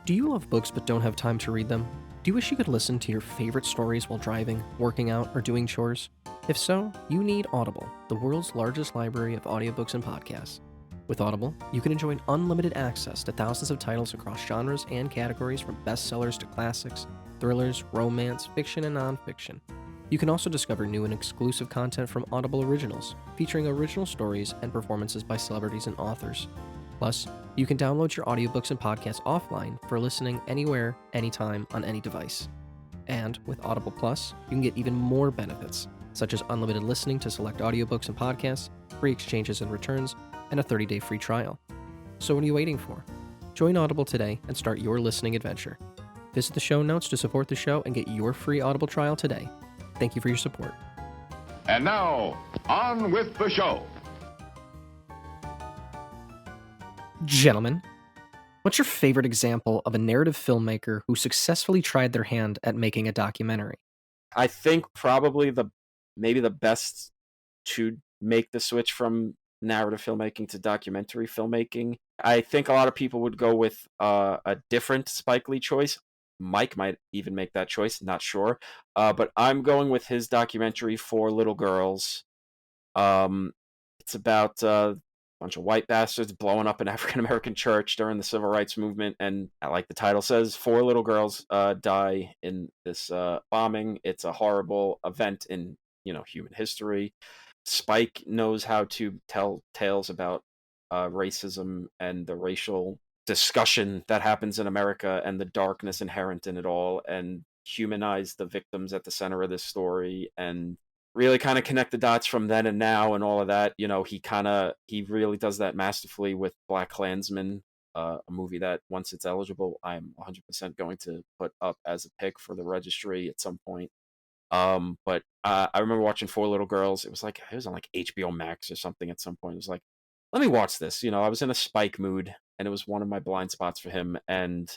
Do you love books but don't have time to read them? Do you wish you could listen to your favorite stories while driving, working out, or doing chores? If so, you need Audible, the world's largest library of audiobooks and podcasts. With Audible, you can enjoy unlimited access to thousands of titles across genres and categories from bestsellers to classics, thrillers, romance, fiction, and nonfiction. You can also discover new and exclusive content from Audible Originals, featuring original stories and performances by celebrities and authors. Plus, you can download your audiobooks and podcasts offline for listening anywhere, anytime, on any device. And with Audible Plus, you can get even more benefits, such as unlimited listening to select audiobooks and podcasts, free exchanges and returns, and a 30-day free trial. So what are you waiting for? Join Audible today and start your listening adventure. Visit the show notes to support the show and get your free Audible trial today. Thank you for your support. And now, on with the show. Gentlemen, what's your favorite example of a narrative filmmaker who successfully tried their hand at making a documentary? I think probably maybe the best to make the switch from narrative filmmaking to documentary filmmaking. I think a lot of people would go with a different Spike Lee choice. Mike might even make that choice, not sure. But I'm going with his documentary, Four Little Girls. It's about a bunch of white bastards blowing up an African-American church during the Civil Rights Movement. And like the title says, 4 little girls die in this bombing. It's a horrible event in, human history. Spike knows how to tell tales about racism and the racial discussion that happens in America and the darkness inherent in it all, and humanize the victims at the center of this story, and really kind of connect the dots from then and now and all of that. He really does that masterfully with Black Klansman, a movie that once it's eligible, I'm 100% going to put up as a pick for the registry at some point. But I remember watching Four Little Girls. It was on like HBO Max or something at some point. It was like, let me watch this. I was in a Spike mood, and it was one of my blind spots for him. And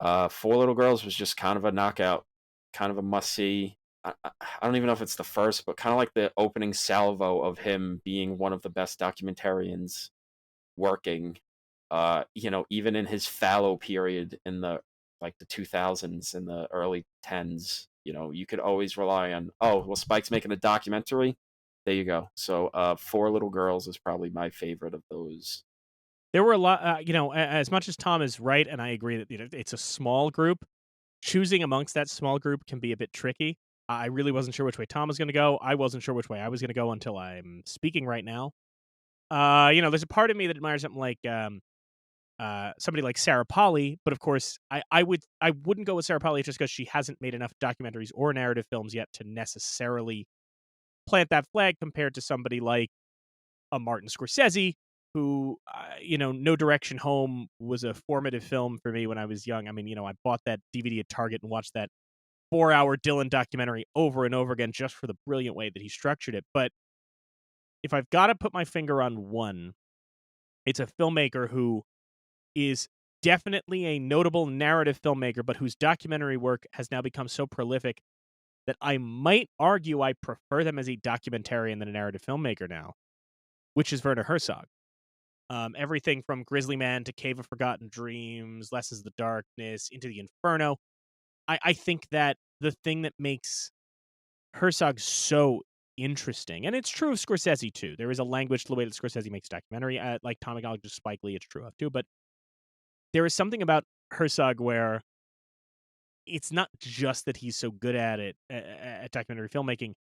Four Little Girls was just kind of a knockout, kind of a must-see. I don't even know if it's the first, but kind of like the opening salvo of him being one of the best documentarians working, even in his fallow period in the 2000s and the early 10s. You could always rely on, Spike's making a documentary. There you go. So Four Little Girls is probably my favorite of those. There were a lot, as much as Tom is right, and I agree that it's a small group, choosing amongst that small group can be a bit tricky. I really wasn't sure which way Tom was going to go. I wasn't sure which way I was going to go until I'm speaking right now. There's a part of me that admires something like somebody like Sarah Polley, but of course, I wouldn't go with Sarah Polley just because she hasn't made enough documentaries or narrative films yet to necessarily plant that flag compared to somebody like a Martin Scorsese, who, No Direction Home was a formative film for me when I was young. I mean, I bought that DVD at Target and watched that 4-hour Dylan documentary over and over again just for the brilliant way that he structured it. But if I've got to put my finger on one, it's a filmmaker who is definitely a notable narrative filmmaker, but whose documentary work has now become so prolific that I might argue I prefer them as a documentarian than a narrative filmmaker now, which is Werner Herzog. Everything from Grizzly Man to Cave of Forgotten Dreams, Lessons of the Darkness, Into the Inferno. I think that the thing that makes Herzog so interesting, and it's true of Scorsese too. There is a language to the way that Scorsese makes documentary, like Tom acknowledges Spike Lee, it's true of too. But there is something about Herzog where it's not just that he's so good at it, at documentary filmmaking,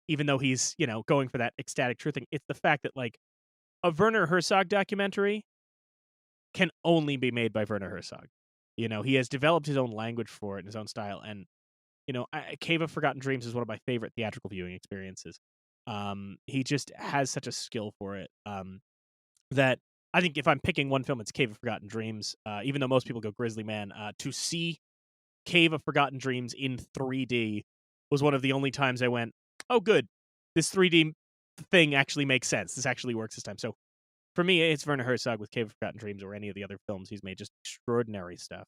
even though he's, going for that ecstatic truth thing. It's the fact that a Werner Herzog documentary can only be made by Werner Herzog. He has developed his own language for it and his own style. And, Cave of Forgotten Dreams is one of my favorite theatrical viewing experiences. He just has such a skill for it that I think if I'm picking one film, it's Cave of Forgotten Dreams. Even though most people go Grizzly Man, to see Cave of Forgotten Dreams in 3D was one of the only times I went, oh, good. This 3D thing actually makes sense. This actually works this time. So for me, it's Werner Herzog with Cave of Forgotten Dreams or any of the other films he's made. Just extraordinary stuff.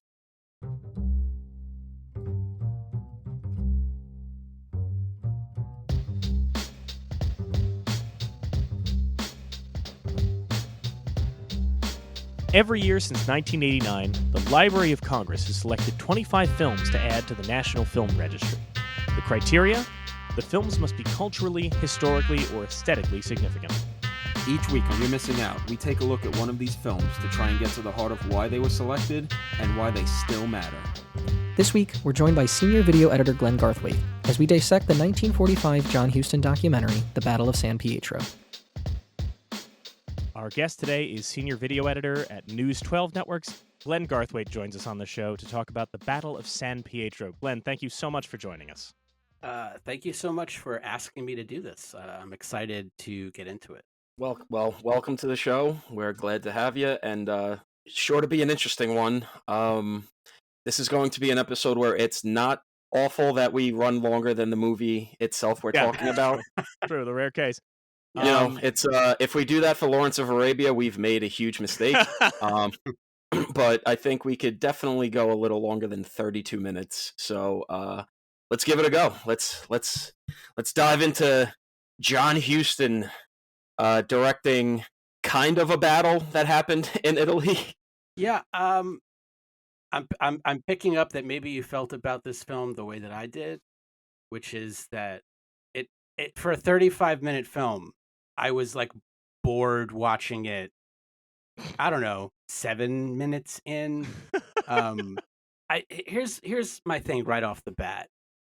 Every year since 1989, the Library of Congress has selected 25 films to add to the National Film Registry. The criteria? The films must be culturally, historically, or aesthetically significant. Each week on You're Missing Out, we take a look at one of these films to try and get to the heart of why they were selected and why they still matter. This week, we're joined by senior video editor Glenn Garthwaite as we dissect the 1945 John Huston documentary, The Battle of San Pietro. Our guest today is senior video editor at News 12 Networks. Glenn Garthwaite joins us on the show to talk about the Battle of San Pietro. Glenn, thank you so much for joining us. Thank you so much for asking me to do this. I'm excited to get into it. Well, welcome to the show. We're glad to have you, and sure to be an interesting one. This is going to be an episode where it's not awful that we run longer than the movie itself we're talking about. True, the rare case. You know, it's if we do that for Lawrence of Arabia, we've made a huge mistake. But I think we could definitely go a little longer than 32 minutes. So let's give it a go. Let's dive into John Huston directing kind of a battle that happened in Italy. Yeah, I'm picking up that maybe you felt about this film the way that I did, which is that it for a 35-minute film, I was like bored watching it. I don't know, 7 minutes in. Here's my thing right off the bat,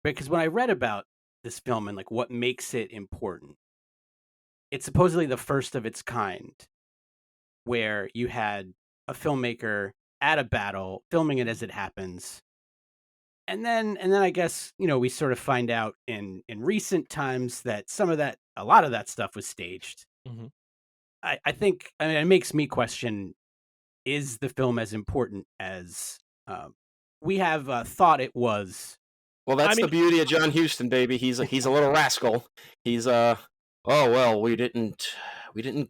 because when I read about this film and like what makes it important, it's supposedly the first of its kind, where you had a filmmaker at a battle filming it as it happens, and then I guess we sort of find out in recent times that a lot of that stuff was staged. Mm-hmm. I think it makes me question: is the film as important as we have thought it was? Well, that's the beauty of John Huston, baby. He's a little rascal. He's oh well, we didn't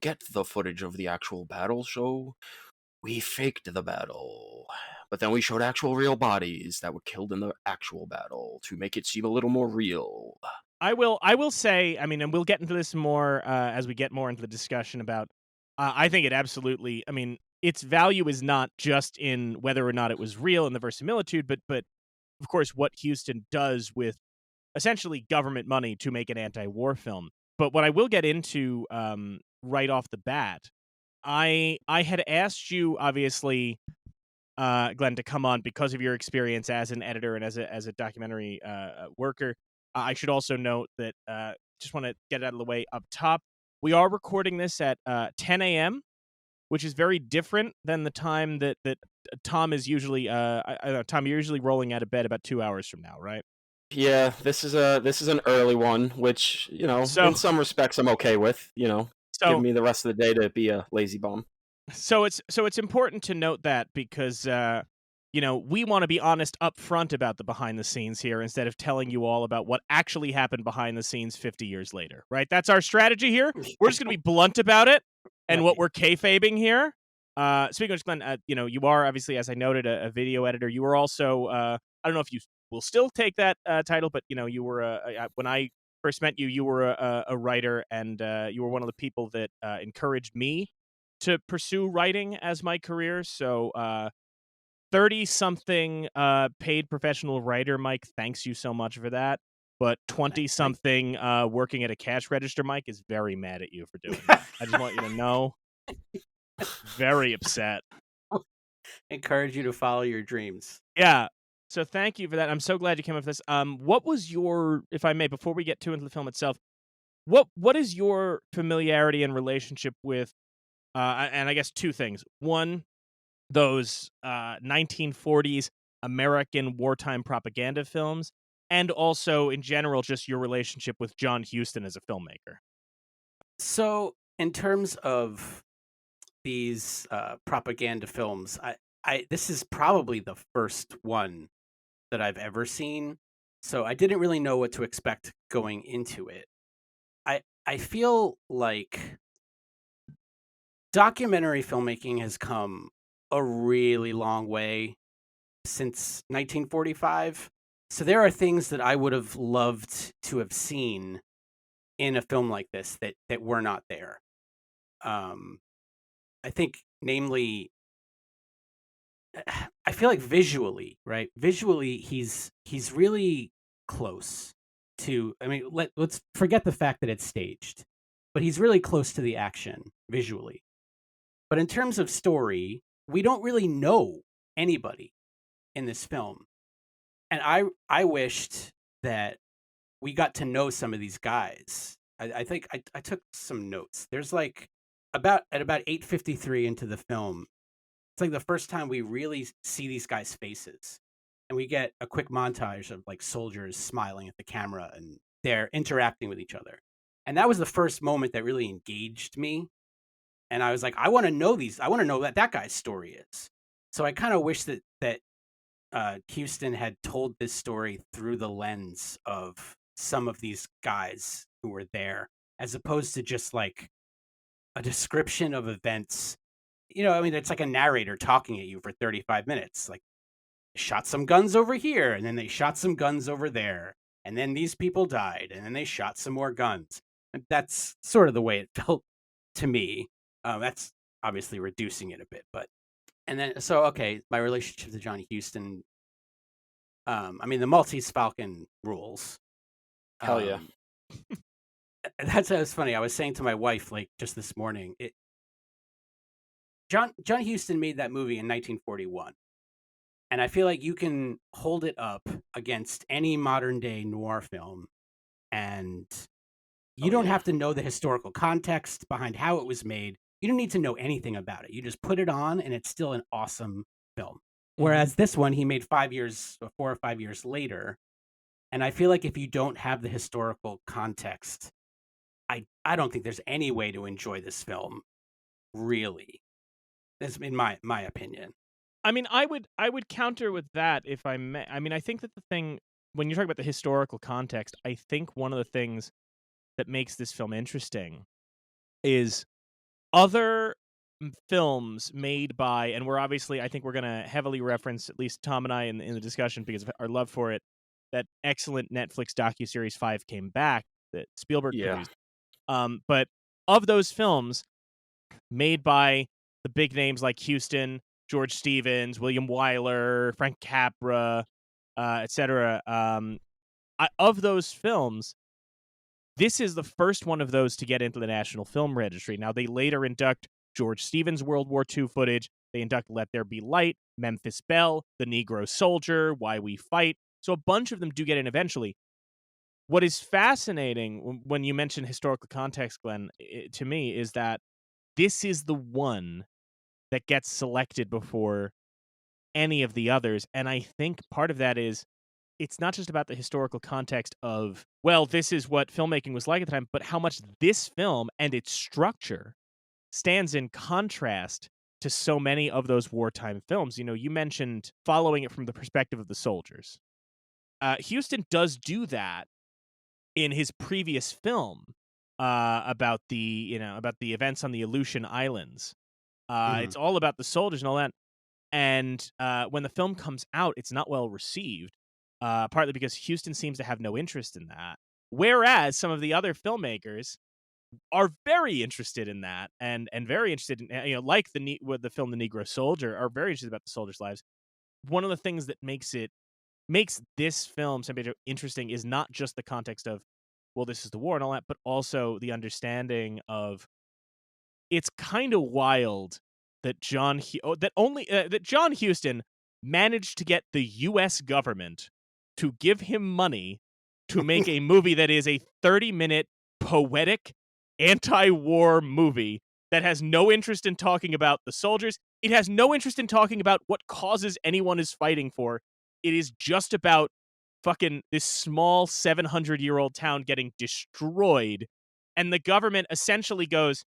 get the footage of the actual battle, so we faked the battle. But then we showed actual real bodies that were killed in the actual battle to make it seem a little more real. I will say, and we'll get into this more as we get more into the discussion about, I think it absolutely, its value is not just in whether or not it was real and the verisimilitude, but of course what Huston does with essentially government money to make an anti-war film. But what I will get into right off the bat, I had asked you, obviously, Glenn, to come on because of your experience as an editor and as a documentary worker. I should also note that, just want to get it out of the way up top, we are recording this at 10 a.m., which is very different than the time that Tom is usually, Tom, you're usually rolling out of bed about 2 hours from now, right? Yeah, this is an early one, which, in some respects I'm okay with, give me the rest of the day to be a lazy bum. So it's important to note that because we want to be honest up front about the behind the scenes here instead of telling you all about what actually happened behind the scenes 50 years later, right? That's our strategy here. We're just going to be blunt about it and what we're kayfabing here. Speaking of which, Glenn, you are obviously, as I noted, a video editor. You were also, I don't know if you will still take that title, but you were when I first met you, you were a writer, and you were one of the people that encouraged me to pursue writing as my career. So 30-something paid professional writer, Mike, thanks you so much for that. But 20-something working at a cash register, Mike, is very mad at you for doing that. I just want you to know. Very upset. Encourage you to follow your dreams. Yeah. So thank you for that. I'm so glad you came up with this. What was your, if I may, before we get too into the film itself, what is your familiarity and relationship with, and I guess two things. One, those 1940s American wartime propaganda films, and also, in general, just your relationship with John Huston as a filmmaker. So, in terms of these propaganda films, this is probably the first one that I've ever seen, so I didn't really know what to expect going into it. I feel like documentary filmmaking has come a really long way since 1945. So there are things that I would have loved to have seen in a film like this that were not there. I think, namely, I feel like visually, right? Visually, he's really close to. I mean, let's forget the fact that it's staged, but he's really close to the action visually. But in terms of story, we don't really know anybody in this film, and I wished that we got to know some of these guys. I think I took some notes. There's like at about 8:53 into the film, it's like the first time we really see these guys' faces. And we get a quick montage of like soldiers smiling at the camera and they're interacting with each other. And that was the first moment that really engaged me. And I was like, I want to know these. I want to know what that guy's story is. So I kind of wish that Huston had told this story through the lens of some of these guys who were there, as opposed to just like a description of events. I mean, it's like a narrator talking at you for 35 minutes. Like, shot some guns over here, and then they shot some guns over there, and then these people died, and then they shot some more guns. And that's sort of the way it felt to me. That's obviously reducing it a bit, but and then okay, my relationship to John Huston. I mean, the Maltese Falcon rules. Hell yeah. That's funny. I was saying to my wife like just this morning. John Huston made that movie in 1941. And I feel like you can hold it up against any modern day noir film, and you don't have to know the historical context behind how it was made. You don't need to know anything about it. You just put it on, and it's still an awesome film. Whereas this one, he made 4 or 5 years later. And I feel like if you don't have the historical context, I don't think there's any way to enjoy this film, really. That's in my opinion. I mean, I would counter with that if I may. I mean, I think that the thing, when you talk about the historical context, I think one of the things that makes this film interesting is other films made by, and I think we're going to heavily reference, at least Tom and I in the discussion because of our love for it, that excellent Netflix docuseries 5 Came Back that Spielberg produced. But of those films made by the big names like Huston, George Stevens, William Wyler, Frank Capra, etc. Of those films, this is the first one of those to get into the National Film Registry. Now, they later induct George Stevens' World War II footage. They induct Let There Be Light, Memphis Belle, The Negro Soldier, Why We Fight. So a bunch of them do get in eventually. What is fascinating when you mention historical context, Glenn, to me, is that this is the one that gets selected before any of the others. And I think part of that is it's not just about the historical context of, well, this is what filmmaking was like at the time, but how much this film and its structure stands in contrast to so many of those wartime films. You mentioned following it from the perspective of the soldiers. Huston does do that in his previous film about the events on the Aleutian Islands. It's all about the soldiers and all that. And when the film comes out, it's not well received, partly because Huston seems to have no interest in that. Whereas some of the other filmmakers are very interested in that and very interested in, like the film The Negro Soldier, are very interested about the soldiers' lives. One of the things that makes this film San Pietro interesting is not just the context of, well, this is the war and all that, but also the understanding of it's kind of wild that John Huston managed to get the U.S. government to give him money to make a movie that is a 30-minute poetic anti-war movie that has no interest in talking about the soldiers. It has no interest in talking about what causes anyone is fighting for. It is just about fucking this small 700-year-old town getting destroyed, and the government essentially goes,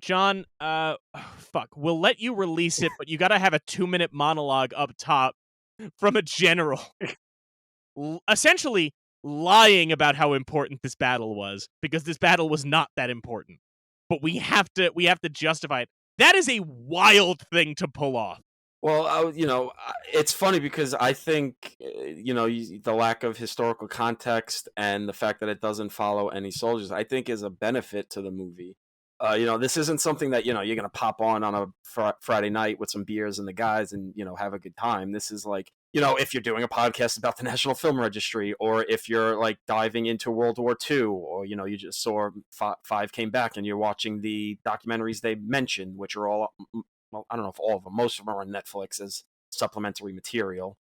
John, we'll let you release it, but you gotta have a 2-minute monologue up top from a general essentially lying about how important this battle was, because this battle was not that important, but we have to justify it. That is a wild thing to pull off. Well, it's funny because I think, the lack of historical context and the fact that it doesn't follow any soldiers, I think is a benefit to the movie. This isn't something that, you're going to pop on a Friday night with some beers and the guys and, have a good time. This is like, if you're doing a podcast about the National Film Registry, or if you're like diving into World War II, or, you just saw Five Came Back and you're watching the documentaries they mentioned, which are all, well, I don't know if all of them, most of them are on Netflix as supplementary material.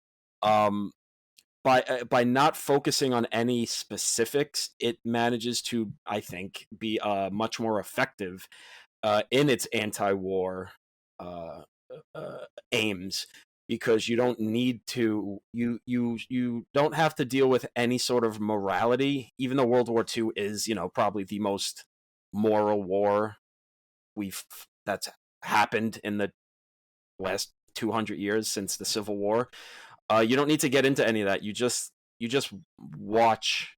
By not focusing on any specifics, it manages to, I think, be much more effective in its anti-war aims, because you don't need to you don't have to deal with any sort of morality, even though World War II is, probably the most moral war that's happened in the last 200 years since the Civil War. You don't need to get into any of that. You just watch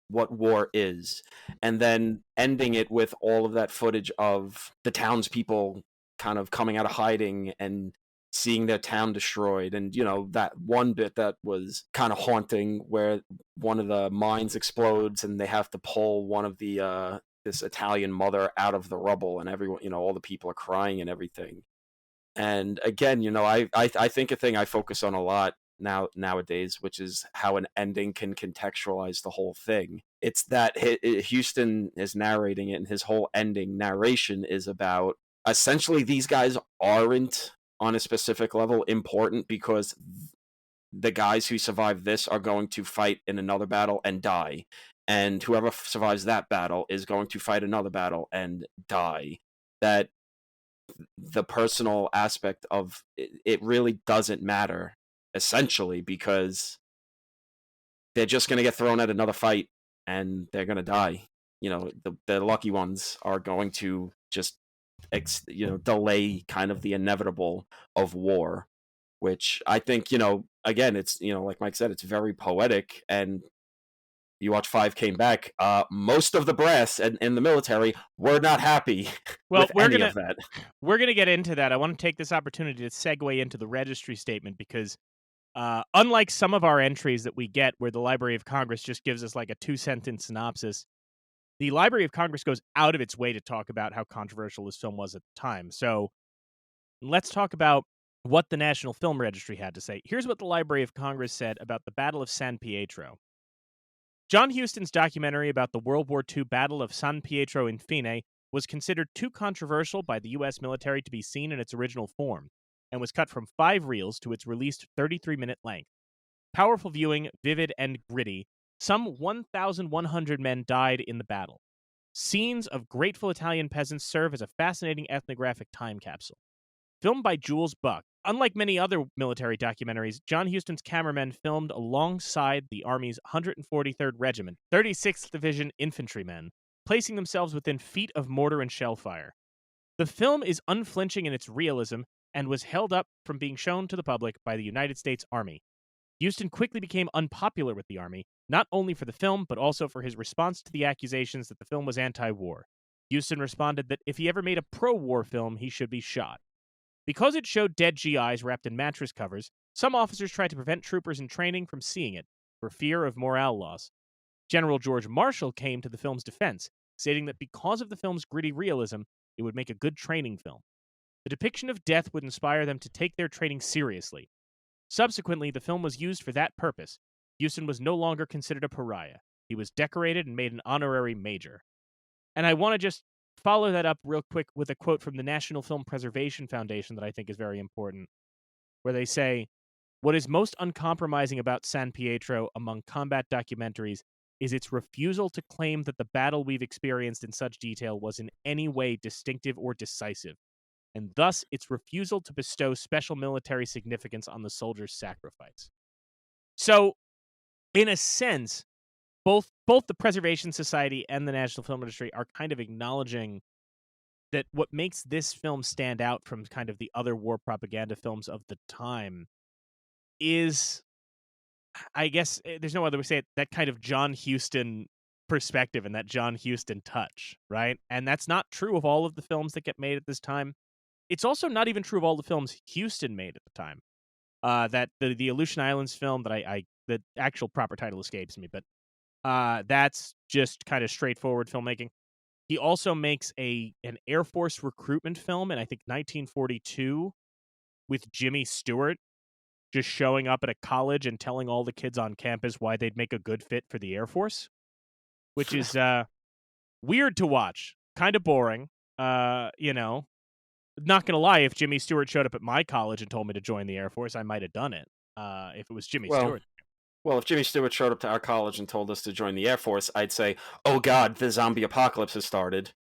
what war is, and then ending it with all of that footage of the townspeople kind of coming out of hiding and seeing their town destroyed. And, that one bit that was kind of haunting, where one of the mines explodes and they have to pull one of the this Italian mother out of the rubble, and everyone, all the people are crying and everything. And again, I think a thing I focus on a lot nowadays, which is how an ending can contextualize the whole thing. It's that Huston is narrating it, and his whole ending narration is about, essentially, these guys aren't on a specific level important, because the guys who survive this are going to fight in another battle and die, and whoever survives that battle is going to fight another battle and die. That the personal aspect of it really doesn't matter, essentially, because they're just going to get thrown at another fight and they're going to die. The lucky ones are going to just delay kind of the inevitable of war, which I think, again, it's, like Mike said, it's very poetic. And you watch Five Came Back, most of the brass in the military were not happy with any of that. We're going to get into that. I want to take this opportunity to segue into the registry statement, because unlike some of our entries that we get where the Library of Congress just gives us like a 2-sentence synopsis, the Library of Congress goes out of its way to talk about how controversial this film was at the time. So let's talk about what the National Film Registry had to say. Here's what the Library of Congress said about the Battle of San Pietro. John Huston's documentary about the World War II Battle of San Pietro in Fine was considered too controversial by the U.S. military to be seen in its original form, and was cut from 5 reels to its released 33-minute length. Powerful viewing, vivid and gritty, some 1,100 men died in the battle. Scenes of grateful Italian peasants serve as a fascinating ethnographic time capsule. Filmed by Jules Buck, unlike many other military documentaries, John Huston's cameramen filmed alongside the Army's 143rd Regiment, 36th Division infantrymen, placing themselves within feet of mortar and shell fire. The film is unflinching in its realism and was held up from being shown to the public by the United States Army. Huston quickly became unpopular with the Army, not only for the film, but also for his response to the accusations that the film was anti-war. Huston responded that if he ever made a pro-war film, he should be shot. Because it showed dead GIs wrapped in mattress covers, some officers tried to prevent troopers in training from seeing it, for fear of morale loss. General George Marshall came to the film's defense, stating that because of the film's gritty realism, it would make a good training film. The depiction of death would inspire them to take their training seriously. Subsequently, the film was used for that purpose. Huston was no longer considered a pariah. He was decorated and made an honorary major. And I want to just follow that up real quick with a quote from the National Film Preservation Foundation that I think is very important, where they say, "What is most uncompromising about San Pietro among combat documentaries is its refusal to claim that the battle we've experienced in such detail was in any way distinctive or decisive, and thus its refusal to bestow special military significance on the soldier's sacrifice." So, in a sense, both the Preservation Society and the National Film Registry are kind of acknowledging that what makes this film stand out from kind of the other war propaganda films of the time is, I guess there's no other way to say it, that kind of John Huston perspective and that John Huston touch, right? And that's not true of all of the films that get made at this time. It's also not even true of all the films Huston made at the time. That the Aleutian Islands film that the actual proper title escapes me, but that's just kind of straightforward filmmaking. He also makes an Air Force recruitment film in, I think, 1942 with Jimmy Stewart just showing up at a college and telling all the kids on campus why they'd make a good fit for the Air Force, which is weird to watch. Kind of boring. You know, not gonna lie, if Jimmy Stewart showed up at my college and told me to join the Air Force, I might have done it. If it was Jimmy Stewart. Well, if Jimmy Stewart showed up to our college and told us to join the Air Force, I'd say, "Oh God, the zombie apocalypse has started."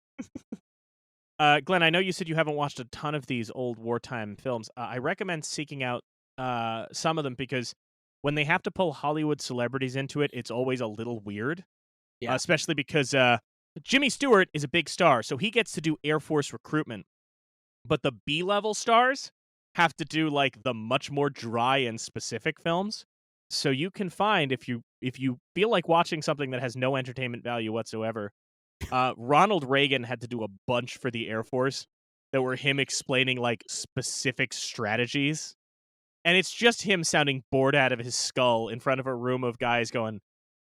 Glenn, I know you said you haven't watched a ton of these old wartime films. I recommend seeking out some of them because when they have to pull Hollywood celebrities into it, it's always a little weird. Yeah. Especially because Jimmy Stewart is a big star, so he gets to do Air Force recruitment. But the B-level stars have to do like the much more dry and specific films. So you can find, if you feel like watching something that has no entertainment value whatsoever, Ronald Reagan had to do a bunch for the Air Force that were him explaining like specific strategies. And it's just him sounding bored out of his skull in front of a room of guys going,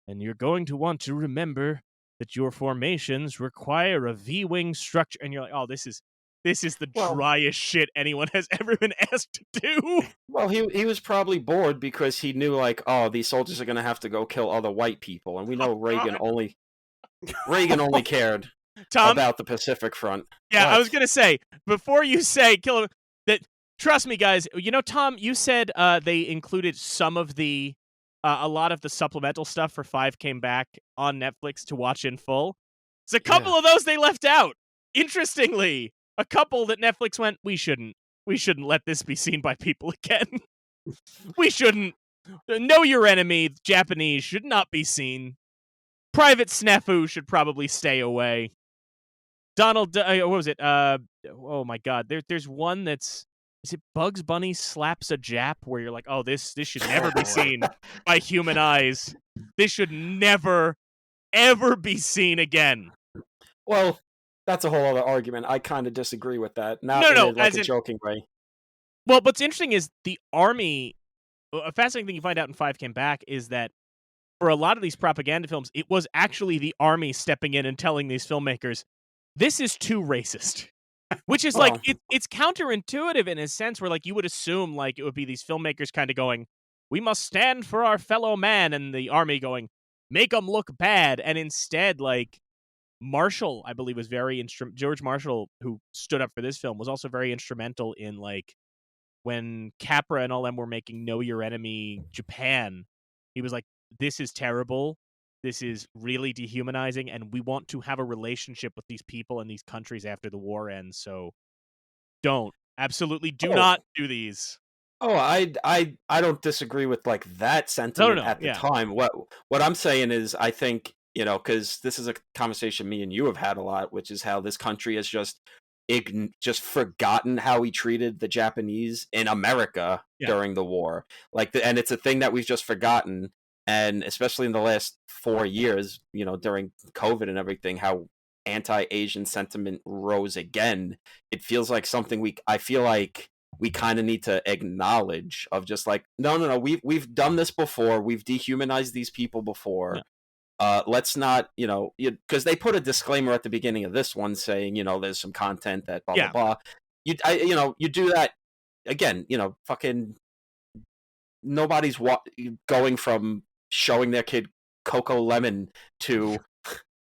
and you're going to want to remember that your formations require a V-wing structure. And you're like, oh, this is the driest shit anyone has ever been asked to do. Well, he was probably bored because he knew, like, oh, these soldiers are going to have to go kill other white people. And we know Reagan only cared Tom, about the Pacific Front. Yeah, What? I was going to say, before you say kill him, that, trust me, guys, you know, Tom, you said they included some of the, a lot of the supplemental stuff for 5 came back on Netflix to watch in full. There's a couple of those they left out. Interestingly, a couple that Netflix went, we shouldn't let this be seen by people again. We shouldn't. Know Your Enemy, Japanese, should not be seen. Private Snafu should probably stay away. Donald, what was it? Oh my God, there's one that's, is it Bugs Bunny slaps a Jap, where you're like, oh, this should never be seen by human eyes. This should never, ever be seen again. Well, that's a whole other argument. I kind of disagree with that. Not No, in like a joking way. Well, what's interesting is the Army, a fascinating thing you find out in 5 Came Back is that for a lot of these propaganda films, it was actually the Army stepping in and telling these filmmakers, this is too racist. Which is like, it's counterintuitive in a sense where like you would assume like it would be these filmmakers kind of going, we must stand for our fellow man, and the Army going, make them look bad. And instead, like, Marshall, I believe, was very George Marshall, who stood up for this film, was also very instrumental in like when Capra and all them were making Know Your Enemy Japan. He was like, this is terrible. This is really dehumanizing, and we want to have a relationship with these people and these countries after the war ends. So absolutely do not do these. Oh, I don't disagree with like that sentiment at the time. What I'm saying is, I think, you know, because this is a conversation me and you have had a lot, which is how this country has just forgotten how we treated the Japanese in America during the war. And it's a thing that we've just forgotten. And especially in the last 4 years, you know, during COVID and everything, how anti-Asian sentiment rose again. It feels like something I feel like we kind of need to acknowledge, of just like, no, we've done this before. We've dehumanized these people before. Yeah. Let's not, you know, because they put a disclaimer at the beginning of this one saying, you know, there's some content that blah, blah, blah. You do that again, you know, fucking nobody's going from showing their kid Coco Lemon to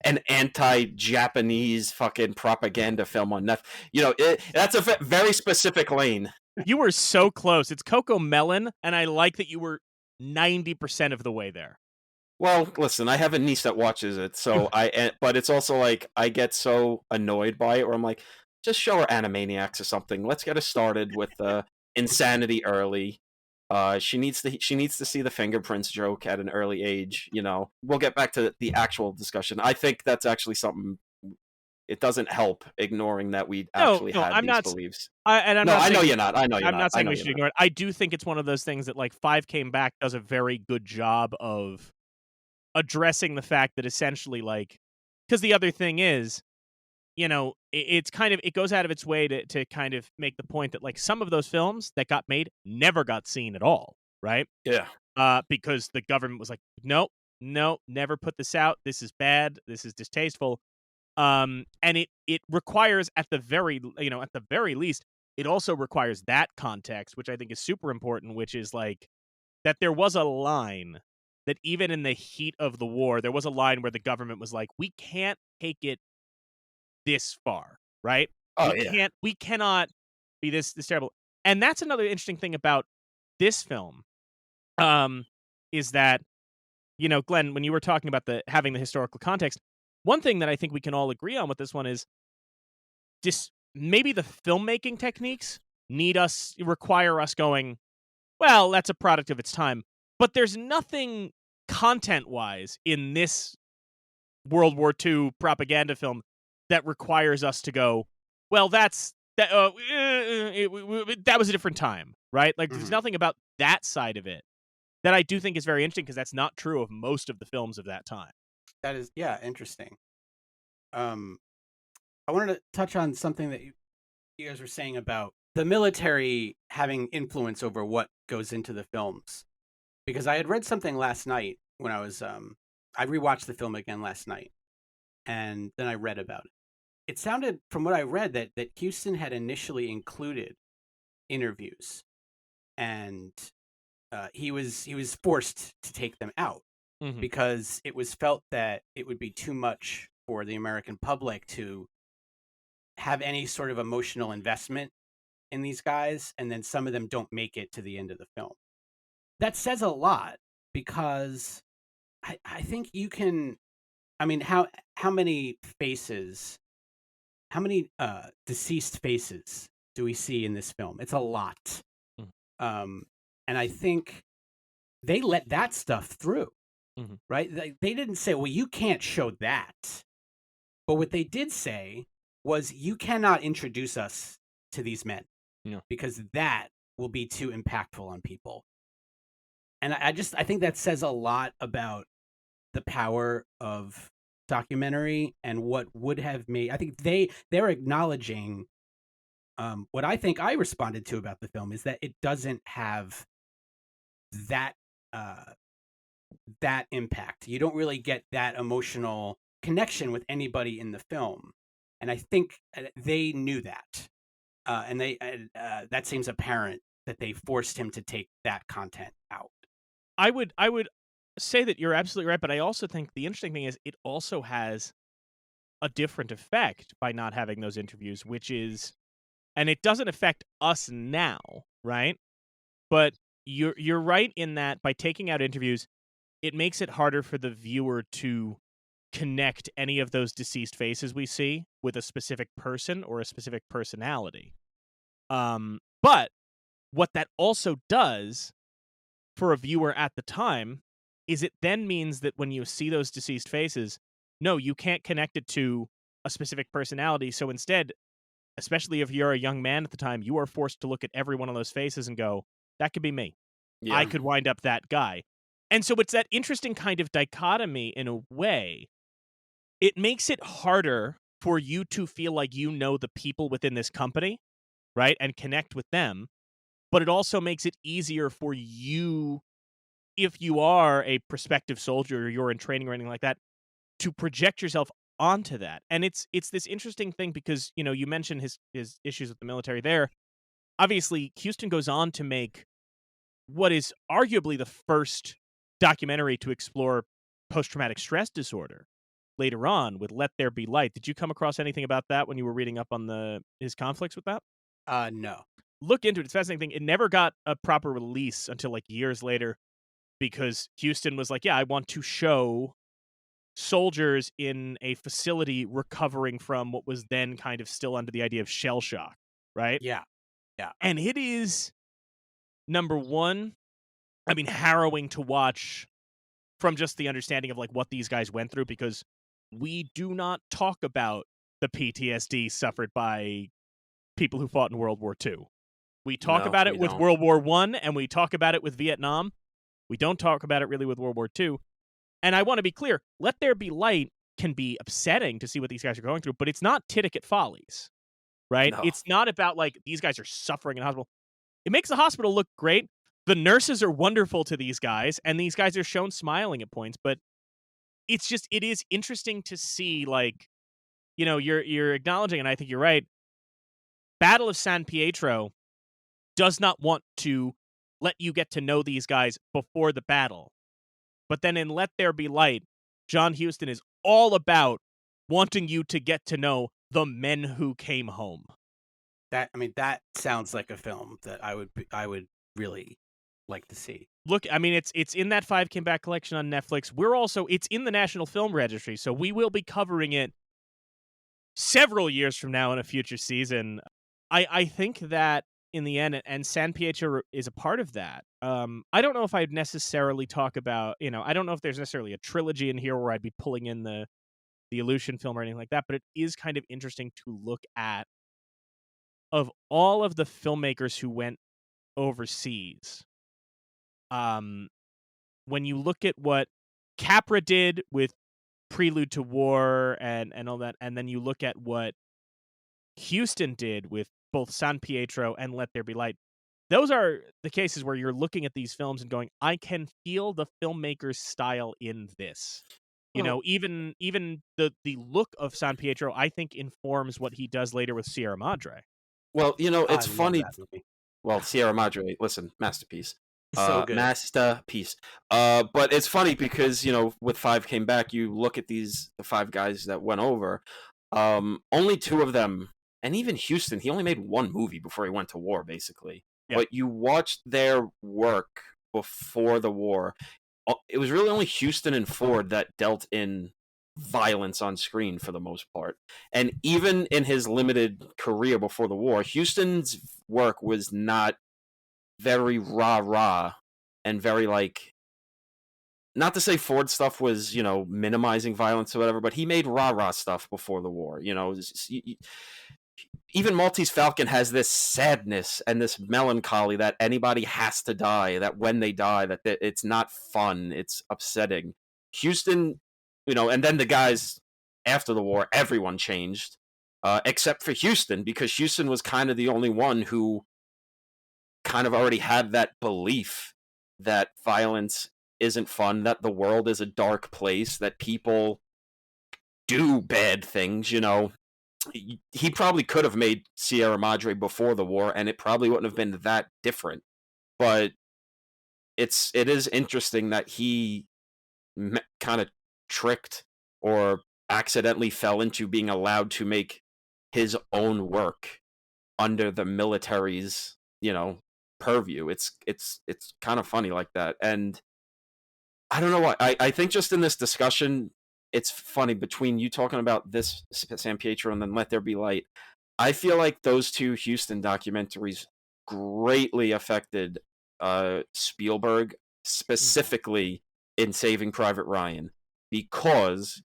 an anti-Japanese fucking propaganda film on Netflix. You know, that's a very specific lane. You were so close. It's Coco Melon, and I like that you were 90% of the way there. Well, listen, I have a niece that watches it, so but it's also like, I get so annoyed by it, where I'm like, just show her Animaniacs or something. Let's get her started with insanity early. She needs to see the fingerprints joke at an early age. You know, we'll get back to the actual discussion. I think that's actually something. It doesn't help ignoring that we actually had these beliefs. I know you're not. I'm not saying we should ignore it. I do think it's one of those things that like 5 Came Back does a very good job of addressing the fact that essentially, like, because the other thing is, you know, it's kind of, it goes out of its way to kind of make the point that like some of those films that got made never got seen at all, right? Yeah. Because the government was like, no, never put this out. This is bad. This is distasteful. And it requires at the very least, it also requires that context, which I think is super important, which is like that there was a line that even in the heat of the war, there was a line where the government was like, we can't take it this far, right? Oh yeah. We cannot be this terrible. And that's another interesting thing about this film, is that, Glenn, when you were talking about having the historical context, one thing that I think we can all agree on with this one is just maybe the filmmaking techniques require us going, well, that's a product of its time. But there's nothing content-wise in this World War II propaganda film that requires us to go, well, that was a different time, right? Like, there's nothing about that side of it that I do think is very interesting, because that's not true of most of the films of that time. That is, yeah, interesting. I wanted to touch on something that you guys were saying about the military having influence over what goes into the films. Because I had read something last night when I rewatched the film again last night, and then I read about it. It sounded, from what I read, that Huston had initially included interviews, and he was forced to take them out because it was felt that it would be too much for the American public to have any sort of emotional investment in these guys, and then some of them don't make it to the end of the film. That says a lot, because I think you can. I mean, how many faces, how many deceased faces do we see in this film? It's a lot. And I think they let that stuff through, right? They didn't say, well, you can't show that. But what they did say was, you cannot introduce us to these men, because that will be too impactful on people. And I think that says a lot about the power of documentary and what would have made. I think they're acknowledging what I think I responded to about the film is that it doesn't have that impact. You don't really get that emotional connection with anybody in the film, and I think they knew that, and that seems apparent that they forced him to take that content out. I would say that you're absolutely right, but I also think the interesting thing is it also has a different effect by not having those interviews, which is, and it doesn't affect us now, right? But you're right in that by taking out interviews, it makes it harder for the viewer to connect any of those deceased faces we see with a specific person or a specific personality. But what that also does for a viewer at the time is it then means that when you see those deceased faces, no, you can't connect it to a specific personality. So instead, especially if you're a young man at the time, you are forced to look at every one of those faces and go, that could be me. Yeah. I could wind up that guy. And so it's that interesting kind of dichotomy in a way. It makes it harder for you to feel like you know the people within this company, right? And connect with them. But it also makes it easier for you, if you are a prospective soldier or you're in training or anything like that, to project yourself onto that. And it's this interesting thing because, you mentioned his issues with the military there. Obviously, Huston goes on to make what is arguably the first documentary to explore post-traumatic stress disorder later on with Let There Be Light. Did you come across anything about that when you were reading up on his conflicts with that? No. Look into it. It's a fascinating thing. It never got a proper release until like years later because Huston was like, yeah, I want to show soldiers in a facility recovering from what was then kind of still under the idea of shell shock, right? Yeah. And it is, number one, I mean, harrowing to watch from just the understanding of like what these guys went through, because we do not talk about the PTSD suffered by people who fought in World War II. We talk about it with World War I, and we talk about it with Vietnam. We don't talk about it really with World War II. And I want to be clear, Let There Be Light can be upsetting to see what these guys are going through, but it's not Titicate Follies, right? No. It's not about like these guys are suffering in a hospital. It makes the hospital look great. The nurses are wonderful to these guys, and these guys are shown smiling at points, but it is interesting to see like you're acknowledging, and I think you're right. Battle of San Pietro does not want to let you get to know these guys before the battle. But then in Let There Be Light, John Huston is all about wanting you to get to know the men who came home. That sounds like a film that I would really like to see. Look, it's in that 5 Came Back collection on Netflix. It's in the National Film Registry, so we will be covering it several years from now in a future season. I think that in the end, and San Pietro is a part of that. I don't know if I'd necessarily talk about, I don't know if there's necessarily a trilogy in here where I'd be pulling in the Aleutian film or anything like that, but it is kind of interesting to look at, of all of the filmmakers who went overseas. When you look at what Capra did with Prelude to War and all that, and then you look at what Huston did with both San Pietro and Let There Be Light, those are the cases where you're looking at these films and going, I can feel the filmmaker's style in this. Even the look of San Pietro, I think, informs what he does later with Sierra Madre. Well, it's I love funny. that movie. Well, Sierra Madre, listen, masterpiece. So good. Masterpiece. But it's funny because, with 5 Came Back, you look at the 5 guys that went over. Only 2 of them, and even Huston, he only made 1 movie before he went to war, basically. Yep. But you watched their work before the war. It was really only Huston and Ford that dealt in violence on screen for the most part. And even in his limited career before the war, Huston's work was not very rah-rah and very, not to say Ford stuff was, minimizing violence or whatever, but he made rah-rah stuff before the war. Even Maltese Falcon has this sadness and this melancholy that anybody has to die, that when they die, that it's not fun, it's upsetting. Huston, and then the guys after the war, everyone changed, except for Huston, because Huston was kind of the only one who kind of already had that belief that violence isn't fun, that the world is a dark place, that people do bad things. He probably could have made Sierra Madre before the war, and it probably wouldn't have been that different. But it is interesting that he kind of tricked or accidentally fell into being allowed to make his own work under the military's, purview. It's kind of funny like that. And I don't know why. I think just in this discussion, it's funny between you talking about this San Pietro and then Let There Be Light. I feel like those 2 Huston documentaries greatly affected Spielberg, specifically in Saving Private Ryan, because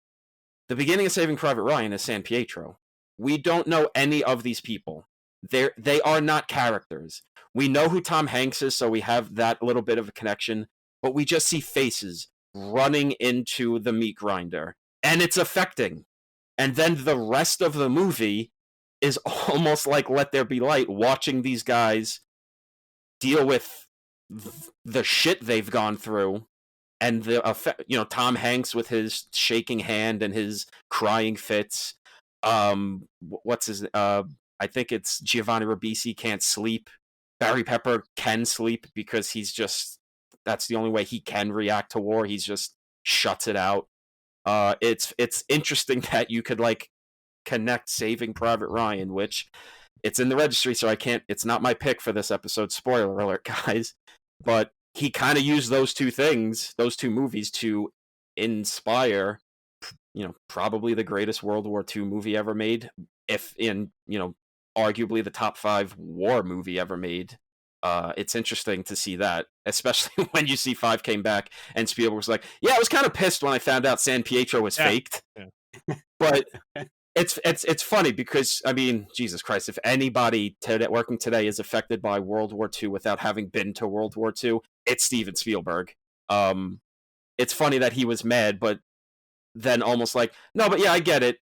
the beginning of Saving Private Ryan is San Pietro. We don't know any of these people. They are not characters. We know who Tom Hanks is, so we have that little bit of a connection, but we just see faces running into the meat grinder, and it's affecting. And then the rest of the movie is almost like Let There Be Light, watching these guys deal with the shit they've gone through, and the effect, Tom Hanks with his shaking hand and his crying fits. What's his? I think it's Giovanni Ribisi can't sleep. Barry Pepper can sleep because that's the only way he can react to war. He's just shuts it out. It's interesting that you could connect Saving Private Ryan, which it's in the registry, so I can't. It's not my pick for this episode. Spoiler alert, guys. But he kind of used those 2 things, those 2 movies, to inspire, probably the greatest World War II movie ever made, if in arguably the top 5 war movie ever made. It's interesting to see that, especially when you see 5 Came Back and Spielberg was like, yeah, I was kind of pissed when I found out San Pietro was faked. Yeah. But it's funny because, Jesus Christ, if anybody working today is affected by World War II without having been to World War II, it's Steven Spielberg. It's funny that he was mad, but then almost like, no, but yeah, I get it.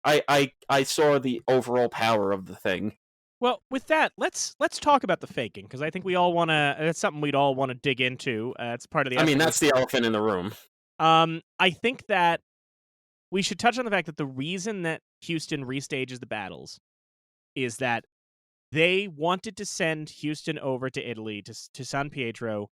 I saw the overall power of the thing. Well, with that, let's talk about the faking, because I think we all want to. That's something we'd all want to dig into. It's part of the. That's the elephant in the room. I think that we should touch on the fact that the reason that Houston restages the battles is that they wanted to send Houston over to Italy, to San Pietro,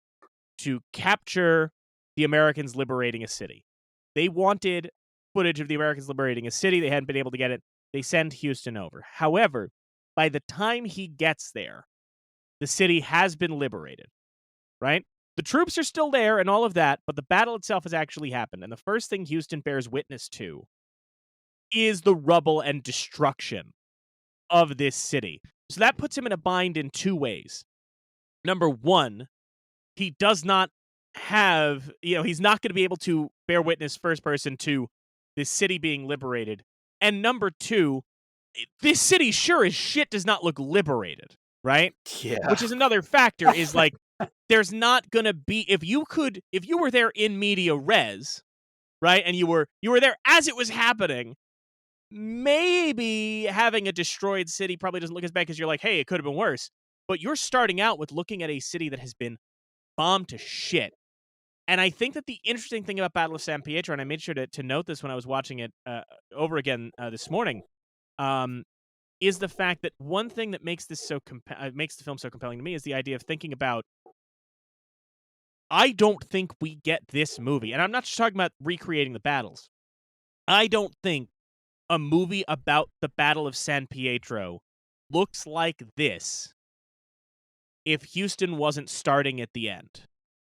to capture the Americans liberating a city. They wanted footage of the Americans liberating a city. They hadn't been able to get it. They send Houston over. However, by the time he gets there, the city has been liberated, right? The troops are still there and all of that, but the battle itself has actually happened. And the first thing Houston bears witness to is the rubble and destruction of this city. So that puts him in a bind in two ways. Number one, he does not have, he's not going to be able to bear witness first person to this city being liberated. And number two, this city sure as shit does not look liberated, right? Yeah. Which is another factor, is like, there's not going to be, if you were there in media res, right, and you were there as it was happening, maybe having a destroyed city probably doesn't look as bad because you're like, hey, it could have been worse. But you're starting out with looking at a city that has been bombed to shit. And I think that the interesting thing about Battle of San Pietro, and I made sure to note this when I was watching it over again this morning, is the fact that one thing that makes this makes the film so compelling to me is the idea of thinking about, I don't think we get this movie, and I'm not just talking about recreating the battles. I don't think a movie about the Battle of San Pietro looks like this if Houston wasn't starting at the end,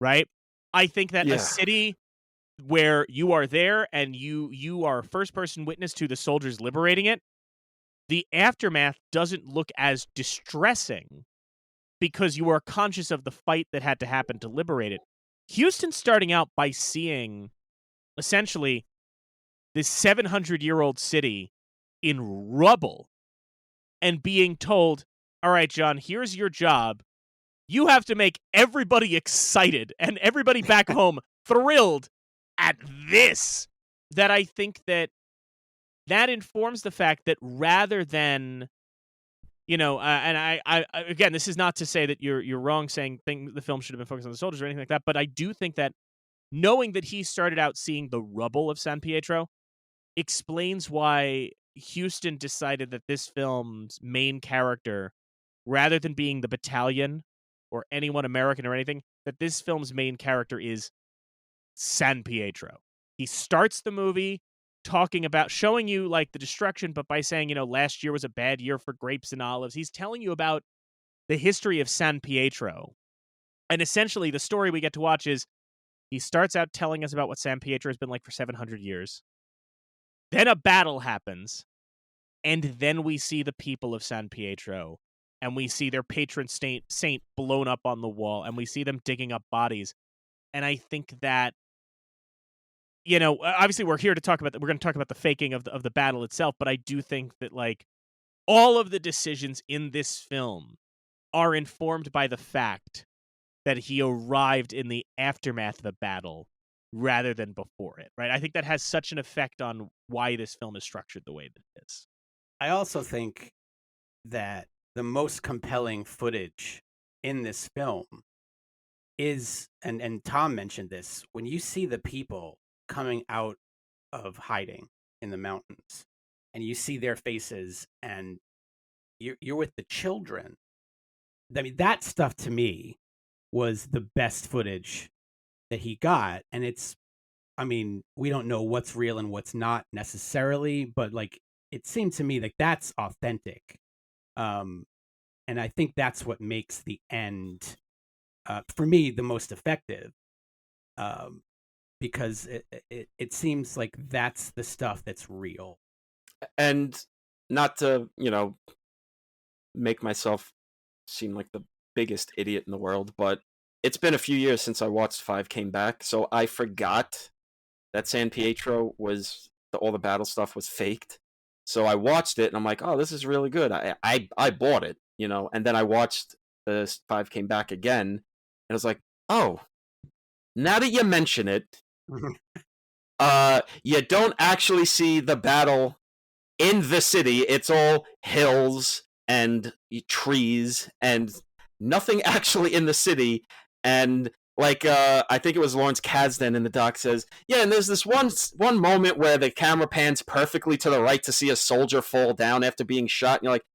right? I think that a city where you are there and you are first-person witness to the soldiers liberating it, the aftermath doesn't look as distressing because you are conscious of the fight that had to happen to liberate it. Houston starting out by seeing, essentially, this 700-year-old city in rubble and being told, all right, John, here's your job. You have to make everybody excited and everybody back home thrilled at this. That I think that informs the fact that rather than, and I again, this is not to say that you're wrong saying the film should have been focused on the soldiers or anything like that, but I do think that knowing that he started out seeing the rubble of San Pietro explains why Huston decided that this film's main character, rather than being the battalion or anyone American or anything, that this film's main character is San Pietro. He starts the movie talking about, showing you like the destruction, but by saying, last year was a bad year for grapes and olives. He's telling you about the history of San Pietro. And essentially the story we get to watch is, he starts out telling us about what San Pietro has been like for 700 years. Then a battle happens, and then we see the people of San Pietro, and we see their patron saint blown up on the wall, and we see them digging up bodies. And I think that, obviously we're going to talk about the faking of the battle itself, but I do think that like all of the decisions in this film are informed by the fact that he arrived in the aftermath of a battle rather than before it, right? I think that has such an effect on why this film is structured the way that it is. I also think that the most compelling footage in this film is, and Tom mentioned this, when you see the people coming out of hiding in the mountains and you see their faces and you're with the children. I mean, that stuff to me was the best footage that he got. And we don't know what's real and what's not necessarily, but like, it seemed to me like that's authentic. And I think that's what makes the end, for me, the most effective. Because it seems like that's the stuff that's real. And not to, make myself seem like the biggest idiot in the world, but it's been a few years since I watched Five Came Back, so I forgot that San Pietro was all the battle stuff was faked. So I watched it and I'm like, oh, this is really good. I bought it, and then I watched the Five Came Back again, and I was like, oh, now that you mention it, you don't actually see the battle in the city. It's all hills and trees and nothing actually in the city. And Like I think it was Lawrence Kasdan in the doc says, yeah, and there's this one moment where the camera pans perfectly to the right to see a soldier fall down after being shot, and you're like,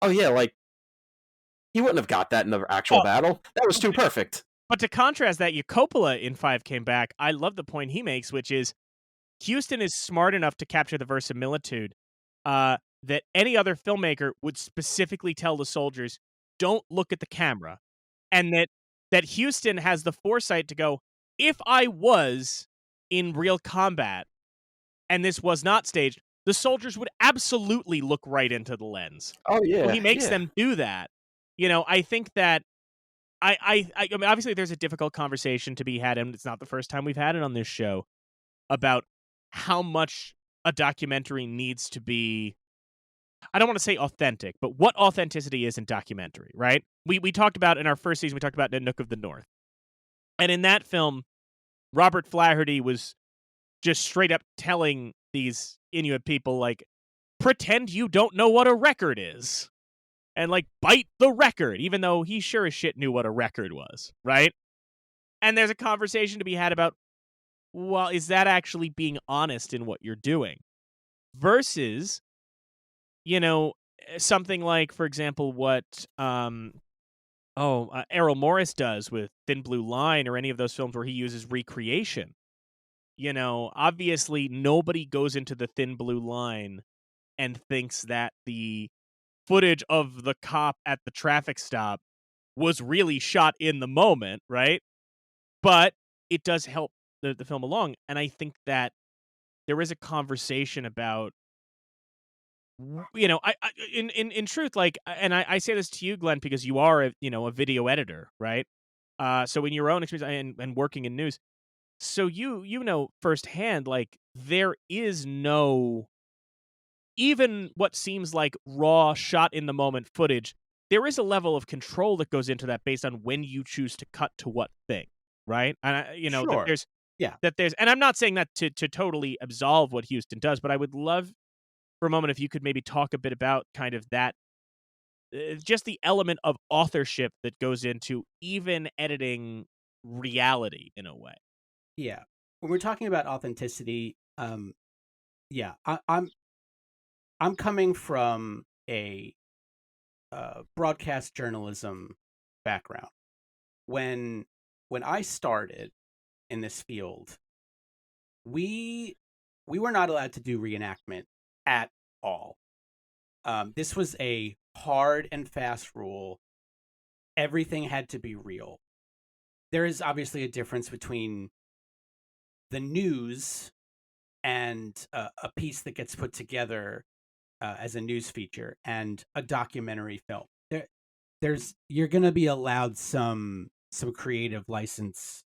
oh yeah, like he wouldn't have got that in the actual Well, battle. That was too perfect. But to contrast that, Coppola in 5 came back. I love the point he makes, which is Huston is smart enough to capture the verisimilitude that any other filmmaker would specifically tell the soldiers, don't look at the camera. And that Huston has the foresight to go, if I was in real combat and this was not staged, the soldiers would absolutely look right into the lens. Oh yeah, So he makes yeah. them do that. You know, I think that I mean, obviously there's a difficult conversation to be had, and it's not the first time we've had it on this show, about how much a documentary needs to be, I don't want to say authentic, but what authenticity is in documentary, right? We talked about in our first season, we talked about Nanook of the North. And in that film, Robert Flaherty was just straight up telling these Inuit people, like, pretend you don't know what a record is. And, like, bite the record, even though he sure as shit knew what a record was, right? And there's a conversation to be had about, well, is that actually being honest in what you're doing? Versus, you know, something like, for example, what Errol Morris does with Thin Blue Line, or any of those films where he uses recreation. You know, obviously nobody goes into the Thin Blue Line and thinks that the footage of the cop at the traffic stop was really shot in the moment, right? But it does help the film along. And I think that there is a conversation about, you know, in truth, like, and I say this to you, Glenn, because you are a video editor, right? So in your own experience and working in news, so you know firsthand, like, there is no, even what seems like raw shot in the moment footage, there is a level of control that goes into that based on when you choose to cut to what thing, right? And Sure. and I'm not saying that to totally absolve what Huston does, but I would love for a moment if you could maybe talk a bit about kind of that, just the element of authorship that goes into even editing reality in a way. Yeah. When we're talking about authenticity, yeah, I'm coming from a broadcast journalism background. When I started in this field, we were not allowed to do reenactment at all. This was a hard and fast rule. Everything had to be real. There is obviously a difference between the news and a piece that gets put together as a news feature and a documentary film. You're going to be allowed some creative license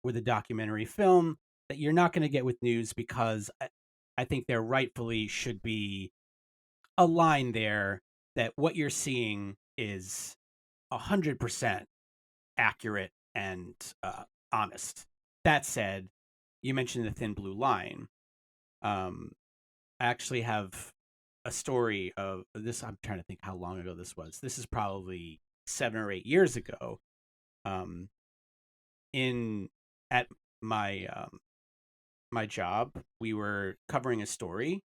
with a documentary film that you're not going to get with news, because I think there rightfully should be a line there that what you're seeing is 100% accurate and honest. That said, you mentioned the Thin Blue Line. I actually have a story of this. I'm trying to think how long ago this was. This is probably 7 or 8 years ago. At my job, we were covering a story,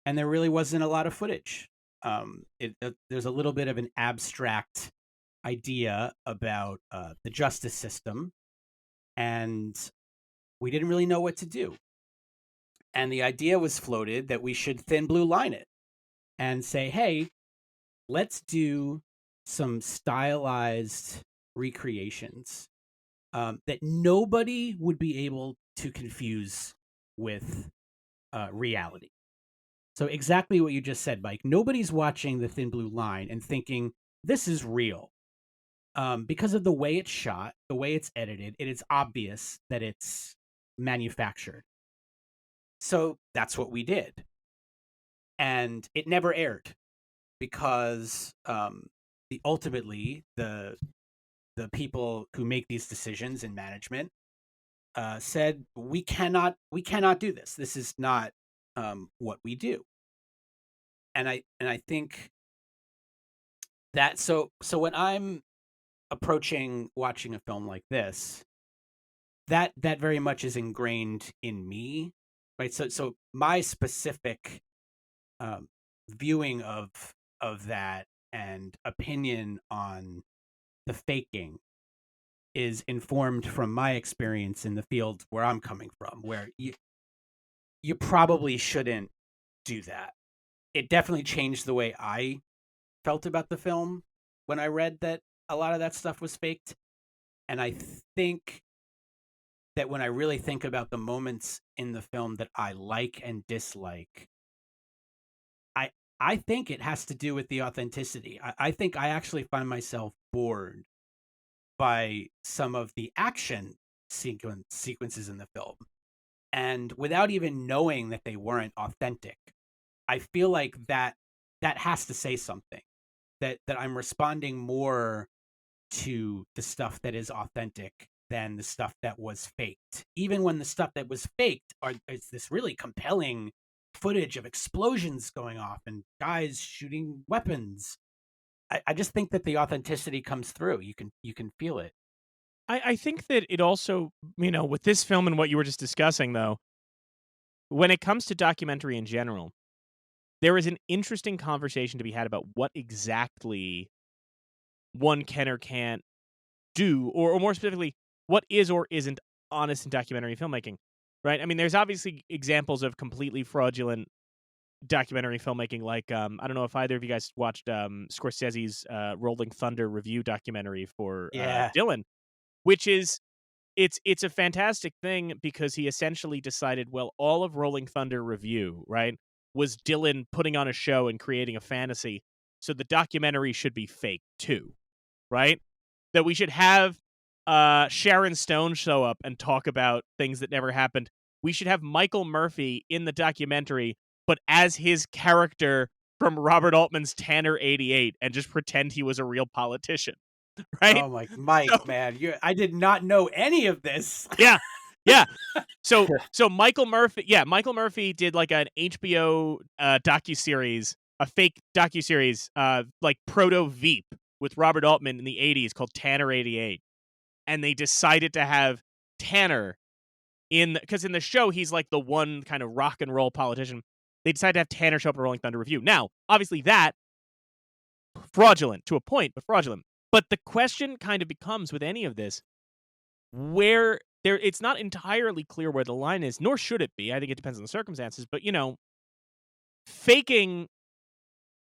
and there really wasn't a lot of footage. There's a little bit of an abstract idea about the justice system, and we didn't really know what to do. And the idea was floated that we should Thin Blue Line it and say, hey, let's do some stylized recreations that nobody would be able to confuse with reality. So exactly what you just said, Mike. Nobody's watching the Thin Blue Line and thinking, this is real. Because of the way it's shot, the way it's edited, it is obvious that it's manufactured. So that's what we did. And it never aired because ultimately the people who make these decisions in management said, we cannot do this. This is not what we do. And I think that so when I'm approaching watching a film like this, that very much is ingrained in me, right? So my specific viewing of that and opinion on the faking is informed from my experience in the field where I'm coming from, where you probably shouldn't do that. It definitely changed the way I felt about the film when I read that a lot of that stuff was faked. And I think that when I really think about the moments in the film that I like and dislike, I think it has to do with the authenticity. I think I actually find myself bored by some of the action sequences in the film. And without even knowing that they weren't authentic, I feel like that has to say something. That I'm responding more to the stuff that is authentic than the stuff that was faked. Even when the stuff that was faked is this really compelling footage of explosions going off and guys shooting weapons. I just think that the authenticity comes through. You can feel it. I think that it also, with this film and what you were just discussing, though, when it comes to documentary in general, there is an interesting conversation to be had about what exactly one can or can't do, or more specifically, what is or isn't honest in documentary filmmaking, right? I mean, there's obviously examples of completely fraudulent documentary filmmaking, like I don't know if either of you guys watched Scorsese's Rolling Thunder review documentary for Dylan, which is it's a fantastic thing because he essentially decided, well, all of Rolling Thunder review, right, was Dylan putting on a show and creating a fantasy, so the documentary should be fake too, right? That we should have Sharon Stone show up and talk about things that never happened. We should have Michael Murphy in the documentary, but as his character from Robert Altman's Tanner 88, and just pretend he was a real politician, right? Oh my, Mike, man, I did not know any of this. Yeah. So Michael Murphy did like an HBO docuseries, a fake docuseries, like proto Veep with Robert Altman in the 80s called Tanner 88. And they decided to have Tanner because in the show, he's like the one kind of rock and roll politician. They decided to have Tanner show up at Rolling Thunder Review. Now, obviously that, fraudulent to a point, but fraudulent. But the question kind of becomes with any of this, where it's not entirely clear where the line is, nor should it be. I think it depends on the circumstances. But, faking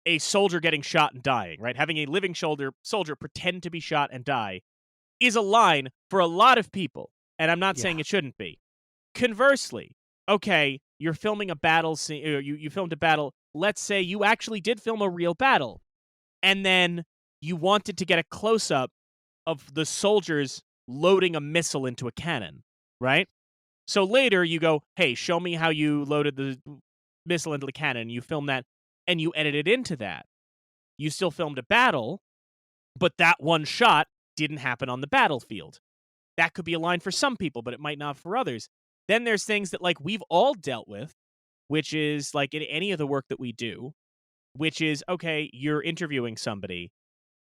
a soldier getting shot and dying, right? Having a living soldier pretend to be shot and die is a line for a lot of people. And I'm not saying it shouldn't be. Conversely, okay, you're filming a battle scene, or you filmed a battle. Let's say you actually did film a real battle, and then you wanted to get a close-up of the soldiers loading a missile into a cannon, right? So later you go, hey, show me how you loaded the missile into the cannon. You film that, and you edit it into that. You still filmed a battle, but that one shot didn't happen on the battlefield. That could be a line for some people, but it might not for others. Then there's things that like we've all dealt with, which is like in any of the work that we do, which is, okay, you're interviewing somebody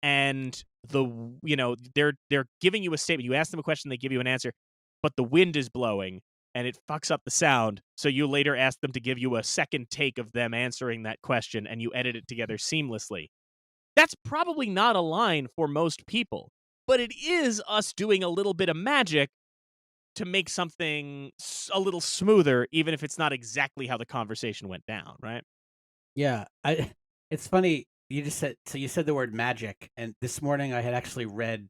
and they're giving you a statement. You ask them a question, they give you an answer, but the wind is blowing and it fucks up the sound. So you later ask them to give you a second take of them answering that question and you edit it together seamlessly. That's probably not a line for most people, but it is us doing a little bit of magic to make something a little smoother, even if it's not exactly how the conversation went down, right? Yeah, it's funny you said the word magic, and this morning I had actually read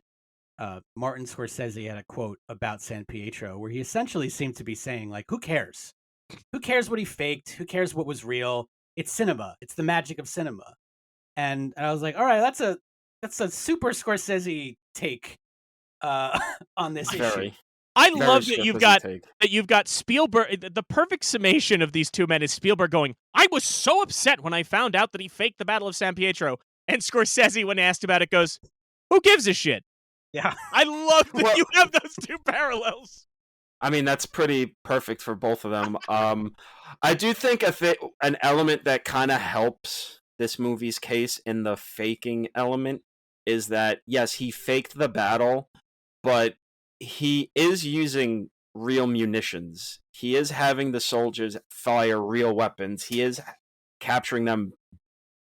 Martin Scorsese had a quote about San Pietro where he essentially seemed to be saying, like, who cares? Who cares what he faked? Who cares what was real? It's cinema. It's the magic of cinema. And I was like, all right, that's a super Scorsese take on this issue. I love that you've got Spielberg. The perfect summation of these two men is Spielberg going, I was so upset when I found out that he faked the Battle of San Pietro. And Scorsese, when asked about it, goes, who gives a shit? Yeah. I love that you have those two parallels. I mean, that's pretty perfect for both of them. I do think an element that kind of helps this movie's case in the faking element is that, yes, he faked the battle, but he is using real munitions. He is having the soldiers fire real weapons. He is capturing them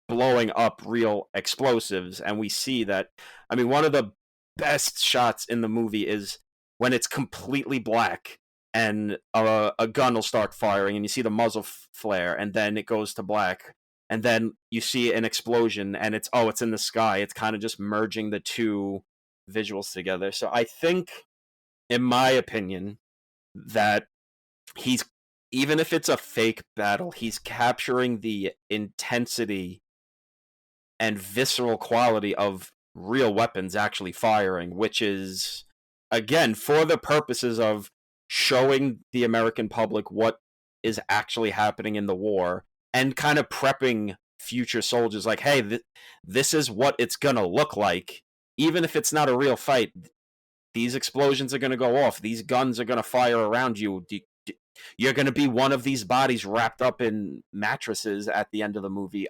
blowing up real explosives, and we see that. I mean, one of the best shots in the movie is when it's completely black and a gun will start firing, and you see the muzzle flare, and then it goes to black, and then you see an explosion, and it's in the sky. It's kind of just merging the two visuals together. So I think, in my opinion, that he's, even if it's a fake battle, he's capturing the intensity and visceral quality of real weapons actually firing, which is, again, for the purposes of showing the American public what is actually happening in the war and kind of prepping future soldiers like, hey, this is what it's gonna look like. Even if it's not a real fight, these explosions are gonna go off, these guns are gonna fire around you, you're gonna be one of these bodies wrapped up in mattresses at the end of the movie.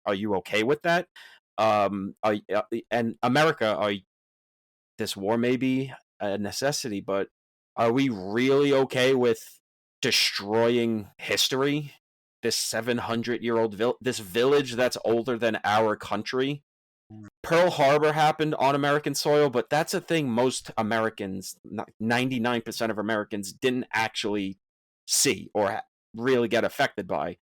Are you okay with that? And America, this war may be a necessity, but are we really okay with destroying history? This 700-year-old this village that's older than our country. Pearl Harbor happened on American soil, but that's a thing most Americans, 99% of Americans, didn't actually see or really get affected by.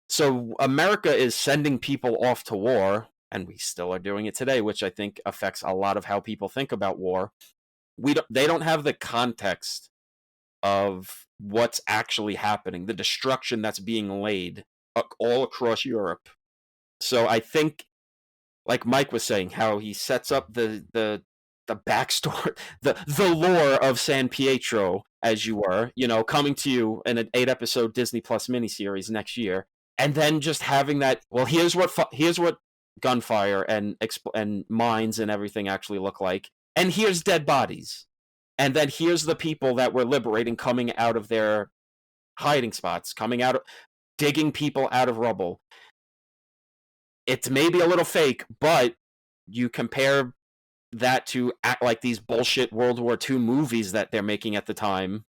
So America is sending people off to war, and we still are doing it today, which I think affects a lot of how people think about war. They don't have the context of what's actually happening, the destruction that's being laid all across Europe. So I think, like Mike was saying, how he sets up the backstory, the lore of San Pietro, as you were, coming to you in an 8-episode Disney Plus miniseries next year. And then just having that, well, here's what gunfire and mines and everything actually look like, and here's dead bodies, and then here's the people that we're liberating coming out of their hiding spots, digging people out of rubble. It's maybe a little fake, but you compare that to act like these bullshit World War II movies that they're making at the time.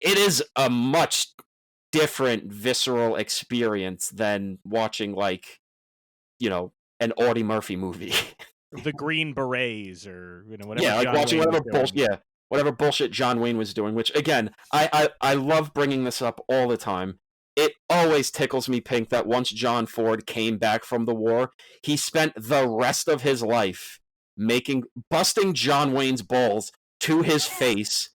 It is a much different visceral experience than watching, like, an Audie Murphy movie. The Green Berets, or whatever. Yeah, like watching whatever bullshit John Wayne was doing. Which, again, I love bringing this up all the time. It always tickles me pink that once John Ford came back from the war, he spent the rest of his life busting John Wayne's balls to his face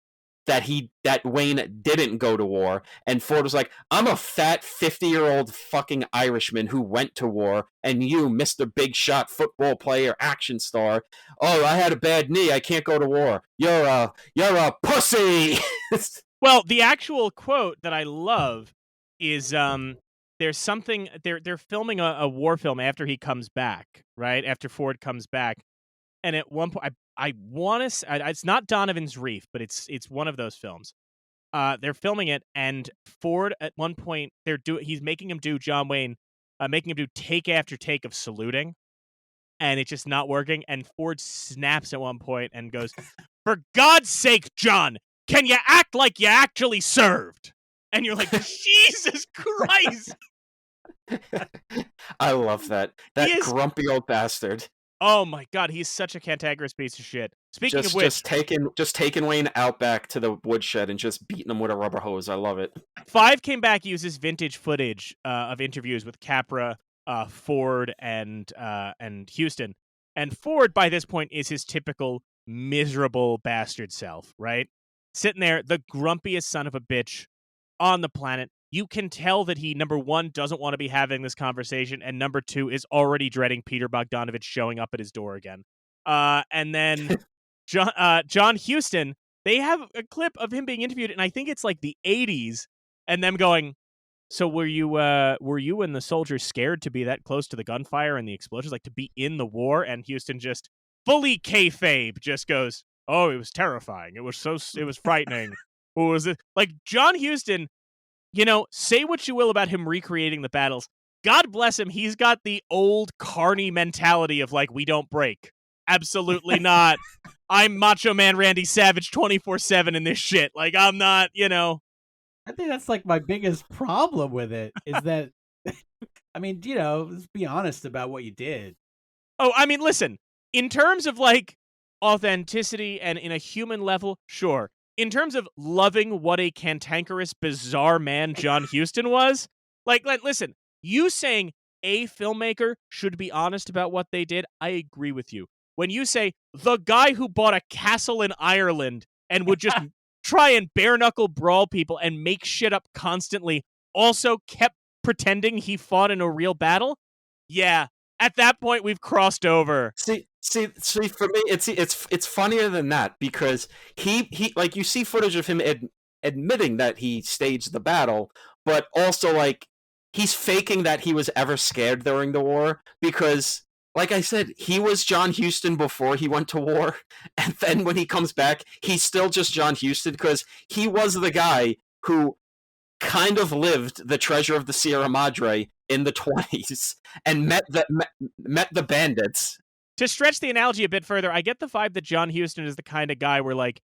that Wayne didn't go to war, and Ford was like, I'm a fat 50-year-old fucking Irishman who went to war, and you, Mr. Big Shot football player, action star, oh, I had a bad knee, I can't go to war. You're a pussy. Well, the actual quote that I love is there's something they're filming a war film after he comes back, right? After Ford comes back. And at one point, I want to say, it's not Donovan's Reef, but it's one of those films. They're filming it, and Ford at one point he's making him do John Wayne, making him do take after take of saluting, and it's just not working. And Ford snaps at one point and goes, "For God's sake, John, can you act like you actually served?" And you're like, Jesus Christ! I love that grumpy old bastard. Oh my God, he's such a cantankerous piece of shit. Speaking of which, just taking Wayne out back to the woodshed and just beating him with a rubber hose. I love it. 5 came back, uses vintage footage of interviews with Capra, Ford, and Huston. And Ford, by this point, is his typical miserable bastard self, right? Sitting there, the grumpiest son of a bitch on the planet. You can tell that he, number one, doesn't want to be having this conversation, and number two, is already dreading Peter Bogdanovich showing up at his door again. And then John Huston, they have a clip of him being interviewed, and I think it's like the 80s, and them going, so were you and the soldiers scared to be that close to the gunfire and the explosions, like to be in the war? And Huston just fully kayfabe just goes, oh, it was terrifying. It was frightening. What was it? Like, John Huston, say what you will about him recreating the battles. God bless him. He's got the old carny mentality of, like, we don't break Absolutely not. I'm Macho Man Randy Savage 24/7 in this shit. Like, I'm not, I think that's like my biggest problem with it is that, I mean, let's be honest about what you did. Oh, I mean, listen, in terms of like authenticity and in a human level, sure. In terms of loving what a cantankerous, bizarre man John Huston was, like, listen, you saying a filmmaker should be honest about what they did, I agree with you. When you say the guy who bought a castle in Ireland and would just try and bare knuckle brawl people and make shit up constantly, also kept pretending he fought in a real battle, yeah. At that point, we've crossed over. See. For me, it's funnier than that because he like you see footage of him admitting that he staged the battle, but also like he's faking that he was ever scared during the war because, like I said, he was John Huston before he went to war, and then when he comes back, he's still just John Huston because he was the guy who kind of lived the treasure of the Sierra Madre in the 20s and met the bandits. To stretch the analogy a bit further, I get the vibe that John Huston is the kind of guy where, like,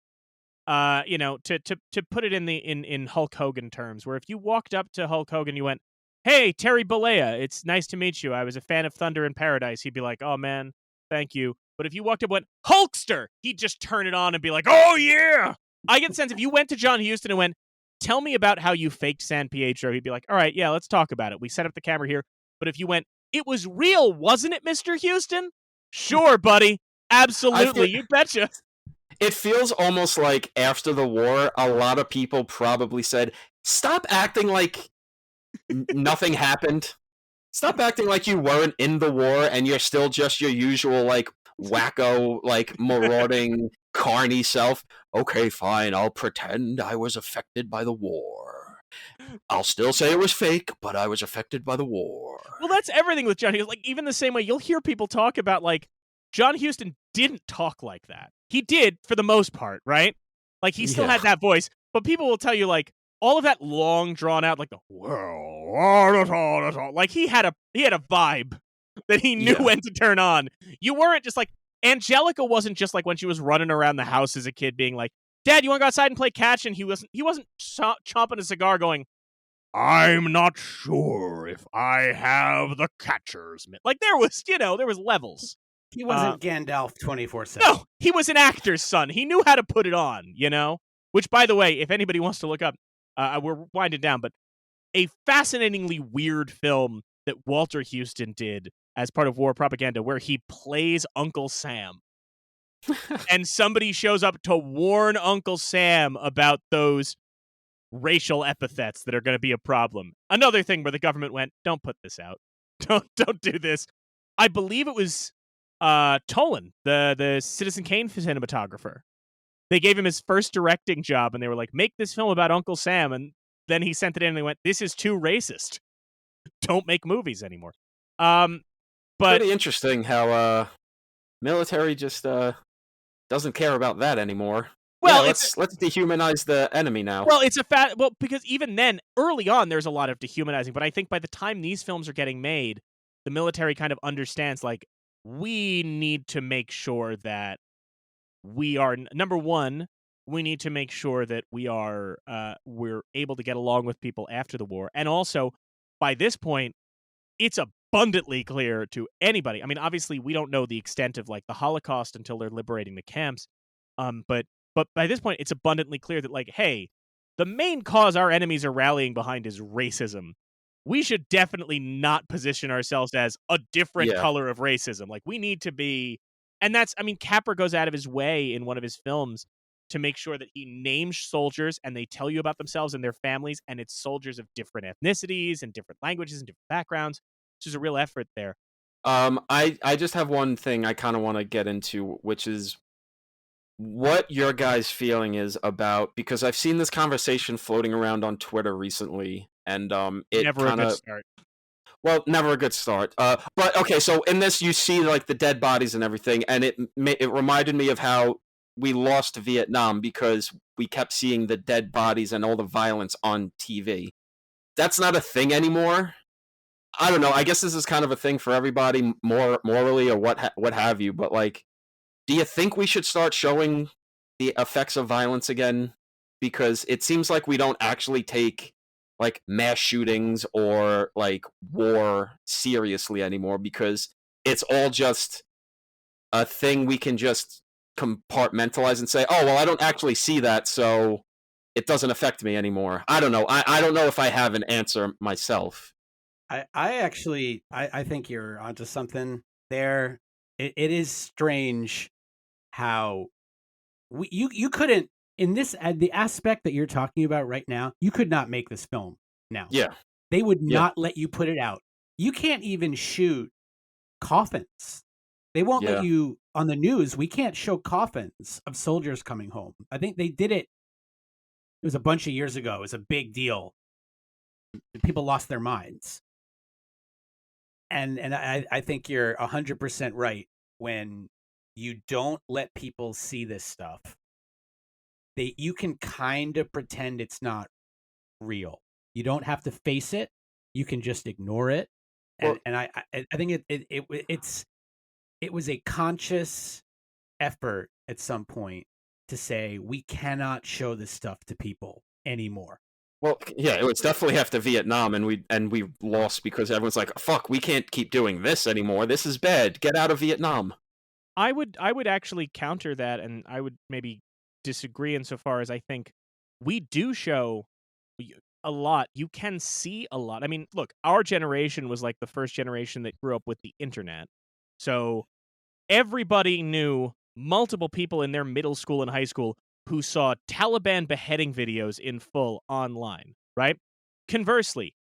to put it in Hulk Hogan terms, where if you walked up to Hulk Hogan, you went, "Hey, Terry Bollea, it's nice to meet you. I was a fan of Thunder in Paradise." He'd be like, "Oh man, thank you." But if you walked up and went, "Hulkster," he'd just turn it on and be like, "Oh yeah." I get the sense if you went to John Huston and went, "Tell me about how you faked San Pietro," he'd be like, "All right, yeah, let's talk about it. We set up the camera here." But if you went, "It was real, wasn't it, Mr. Huston?" Sure, buddy. Absolutely. You betcha. It feels almost like after the war, a lot of people probably said, "Stop acting like nothing happened. Stop acting like you weren't in the war and you're still just your usual, like, wacko, like, marauding, carny self. Okay, fine, I'll pretend I was affected by the war. I'll still say it was fake, but I was affected by the war." Well, that's everything with John Huston. Like, even the same way you'll hear people talk about, like, John Huston didn't talk like that. He did, for the most part, right? Like, he still had that voice, but people will tell you, like, all of that long, drawn out, like, like, he had a vibe that he knew when to turn on. You weren't just like, Angelica wasn't just like when she was running around the house as a kid being like, "Dad, you want to go outside and play catch?" And he wasn't chomping a cigar going, "I'm not sure if I have the catcher's mitt." Like, there was levels. He wasn't Gandalf 24/7. No, he was an actor's son. He knew how to put it on, Which, by the way, if anybody wants to look up, we're winding down, but a fascinatingly weird film that Walter Huston did as part of war propaganda where he plays Uncle Sam. And somebody shows up to warn Uncle Sam about those racial epithets that are going to be a problem. Another thing where the government went, "Don't put this out. Don't do this." I believe it was Tolan, the Citizen Kane cinematographer. They gave him his first directing job, and they were like, "Make this film about Uncle Sam." And then he sent it in, and they went, "This is too racist. Don't make movies anymore." But pretty interesting how military just doesn't care about that anymore. Well, let's dehumanize the enemy now. Well, because even then, early on, there's a lot of dehumanizing. But I think by the time these films are getting made, the military kind of understands, like, we need to make sure that we are, number one, we need to make sure that we're able to get along with people after the war. And also, by this point, it's abundantly clear to anybody. I mean, obviously, we don't know the extent of, like, the Holocaust until they're liberating the camps. But by this point, it's abundantly clear that, like, hey, the main cause our enemies are rallying behind is racism. We should definitely not position ourselves as a different color of racism. Like, we need to be, and that's, I mean, Capra goes out of his way in one of his films to make sure that he names soldiers and they tell you about themselves and their families, and it's soldiers of different ethnicities and different languages and different backgrounds. Which is a real effort there. I just have one thing I kind of want to get into, which is what your guys' feeling is about, because I've seen this conversation floating around on Twitter recently, and it never a good start. Well, never a good start. But okay, so in this you see, like, the dead bodies and everything, and it reminded me of how we lost Vietnam because we kept seeing the dead bodies and all the violence on TV. That's not a thing anymore. I don't know. I guess this is kind of a thing for everybody, more morally or what have you. But, like, do you think we should start showing the effects of violence again? Because it seems like we don't actually take like mass shootings or like war seriously anymore, because it's all just a thing we can just compartmentalize and say, oh, well, I don't actually see that, so it doesn't affect me anymore. I don't know. I don't know if I have an answer myself. I think you're onto something there. It is strange how you couldn't, in this the aspect that you're talking about right now, you could not make this film now. Yeah. They would Yeah. not let you put it out. You can't even shoot coffins. They won't Yeah. let you on the news. We can't show coffins of soldiers coming home. I think they did it. It was a bunch of years ago. It was a big deal. People lost their minds. And I think you're 100% right. When you don't let people see this stuff, you can kind of pretend it's not real. You don't have to face it. You can just ignore it. And I think it was a conscious effort at some point to say we cannot show this stuff to people anymore. Well, yeah, it was definitely after Vietnam, and we lost because everyone's like, "Fuck, we can't keep doing this anymore. This is bad. Get out of Vietnam." I would actually counter that, and I would maybe disagree insofar as I think we do show a lot. You can see a lot. I mean, look, our generation was like the first generation that grew up with the internet. So everybody knew multiple people in their middle school and high school who saw Taliban beheading videos in full online, right? Conversely,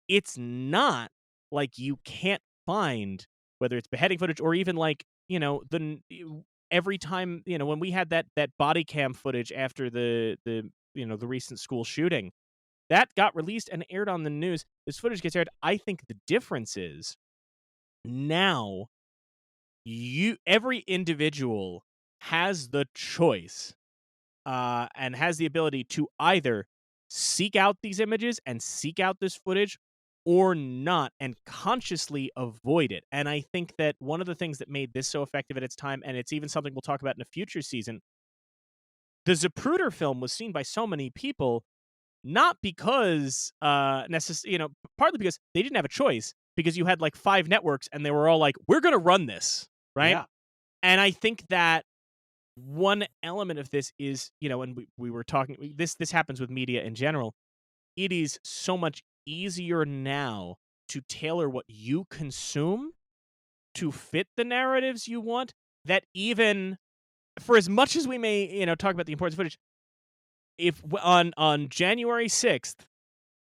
it's not like you can't find, whether it's beheading footage or even like, every time, when we had that body cam footage after the recent school shooting, that got released and aired on the news. This footage gets aired. I think the difference is now every individual has the choice and has the ability to either seek out these images and seek out this footage or not, and consciously avoid it. And I think that one of the things that made this so effective at its time, and it's even something we'll talk about in a future season, the Zapruder film was seen by so many people, not because partly because they didn't have a choice, because you had like 5 networks and they were all like, we're going to run this, right? Yeah. And I think that one element of this is, and we were talking, this happens with media in general. It is so much easier now to tailor what you consume to fit the narratives you want, that even for as much as we may, talk about the importance of footage, if on January 6th,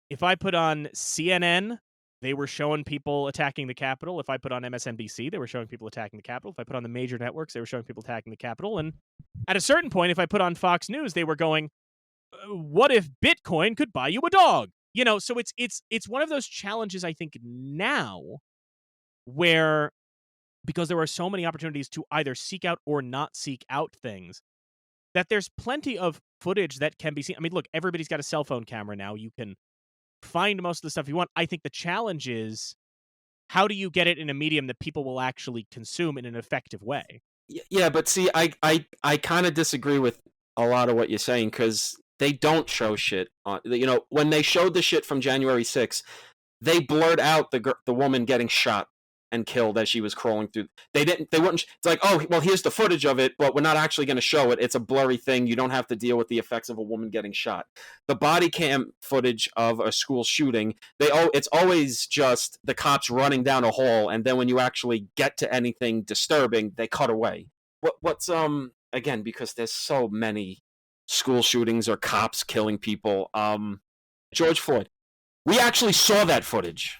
if I put on CNN, they were showing people attacking the Capitol. If I put on MSNBC, they were showing people attacking the Capitol. If I put on the major networks, they were showing people attacking the Capitol. And at a certain point, if I put on Fox News, they were going, what if Bitcoin could buy you a dog? So it's one of those challenges, I think, now, where, because there are so many opportunities to either seek out or not seek out things, that there's plenty of footage that can be seen. I mean, look, everybody's got a cell phone camera now. You can find most of the stuff you want. I think the challenge is, how do you get it in a medium that people will actually consume in an effective way? Yeah, but see, I kind of disagree with a lot of what you're saying, because they don't show shit on, when they showed the shit from January 6th, they blurred out the woman getting shot and killed as she was crawling through. They wouldn't, it's like, oh, well, here's the footage of it, but we're not actually going to show it. It's a blurry thing. You don't have to deal with the effects of a woman getting shot. The body cam footage of a school shooting, it's always just the cops running down a hall, and then when you actually get to anything disturbing, they cut away. What's again, because there's so many school shootings or cops killing people. George Floyd. We actually saw that footage.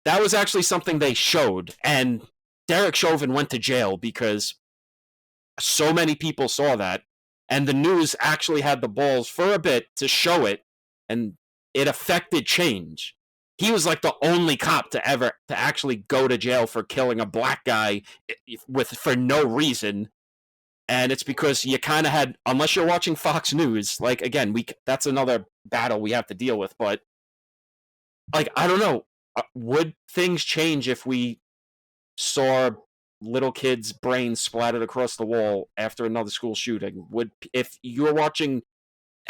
That was actually something they showed, and Derek Chauvin went to jail because so many people saw that, and the news actually had the balls for a bit to show it, and it affected change. He was like the only cop to actually go to jail for killing a black guy for no reason. And it's because you kind of had, unless you're watching Fox News, like, again, that's another battle we have to deal with, but, like, I don't know. Would things change if we saw little kids' brains splattered across the wall after another school shooting? If you're watching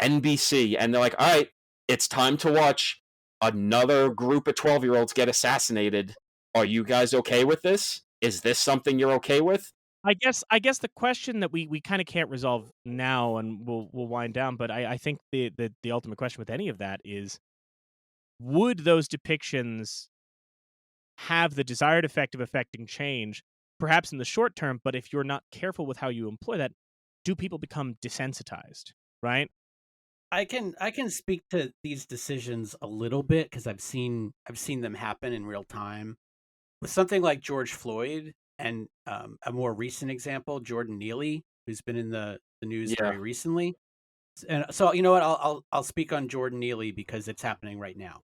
NBC and they're like, all right, it's time to watch another group of 12-year-olds get assassinated, are you guys okay with this? Is this something you're okay with? I guess the question that we kind of can't resolve now, and we'll wind down, but I think the ultimate question with any of that is, would those depictions have the desired effect of affecting change, perhaps in the short term, but if you're not careful with how you employ that, do people become desensitized, right? I can speak to these decisions a little bit because I've seen them happen in real time. With something like George Floyd and a more recent example, Jordan Neely, who's been in the news very recently. And so, you know what, I'll speak on Jordan Neely because it's happening right now.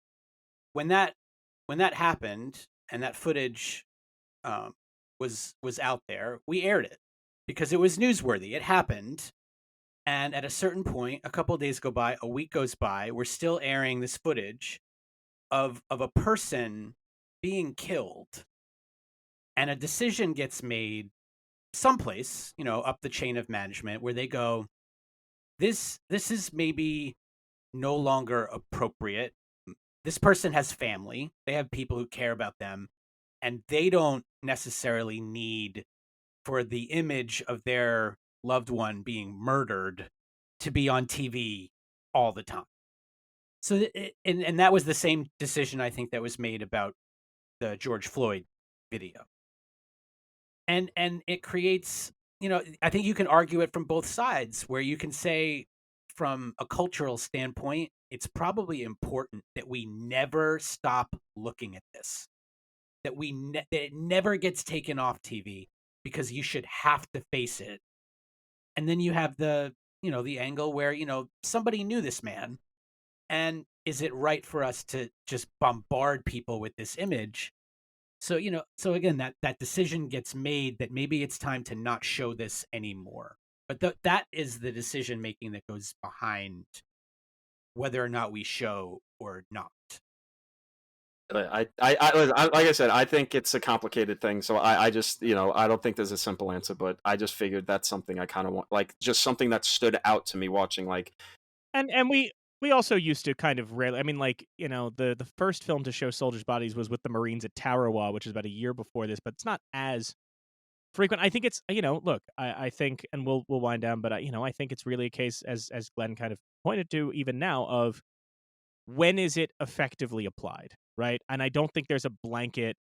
When that happened and that footage was out there, we aired it because it was newsworthy. It happened. And at a certain point, a couple of days go by, a week goes by, we're still airing this footage of a person being killed. And a decision gets made someplace, up the chain of management where they go, this is maybe no longer appropriate. This person has family. They have people who care about them. And they don't necessarily need for the image of their loved one being murdered to be on TV all the time. So, and that was the same decision I think that was made about the George Floyd video. And it creates, I think you can argue it from both sides, where you can say from a cultural standpoint, it's probably important that we never stop looking at this, that that it never gets taken off TV because you should have to face it. And then you have the angle where, somebody knew this man. And is it right for us to just bombard people with this image? So, so again, that decision gets made that maybe it's time to not show this anymore. But that is the decision making that goes behind whether or not we show or not. I like I said, I think it's a complicated thing. So I just, I don't think there's a simple answer, but I just figured that's something I kind of want, like just something that stood out to me watching, like. And we also used to kind of rarely, I mean, like, the first film to show soldiers' bodies was with the Marines at Tarawa, which is about a year before this, but it's not as frequent. I think it's, look, I think, and we'll wind down, but I think it's really a case, as Glenn kind of pointed to even now, of when is it effectively applied, right? And I don't think there's a blanket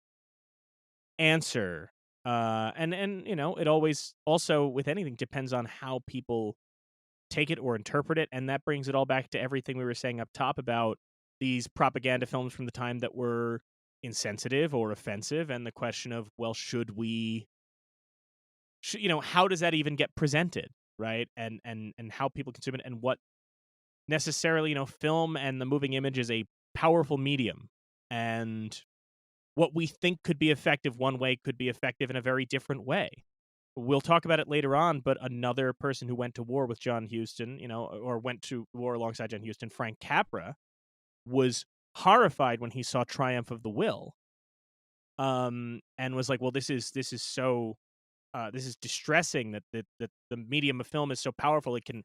answer. And it always also with anything depends on how people take it or interpret it, and that brings it all back to everything we were saying up top about these propaganda films from the time that were insensitive or offensive, and the question of, well, how does that even get presented, right? And how people consume it, and what necessarily, film and the moving image is a powerful medium, and what we think could be effective one way could be effective in a very different way. We'll talk about it later on, but another person who went to war with John Huston, or went to war alongside John Huston, Frank Capra, was horrified when he saw Triumph of the Will, and was like, well, this is so this is distressing that the medium of film is so powerful. It can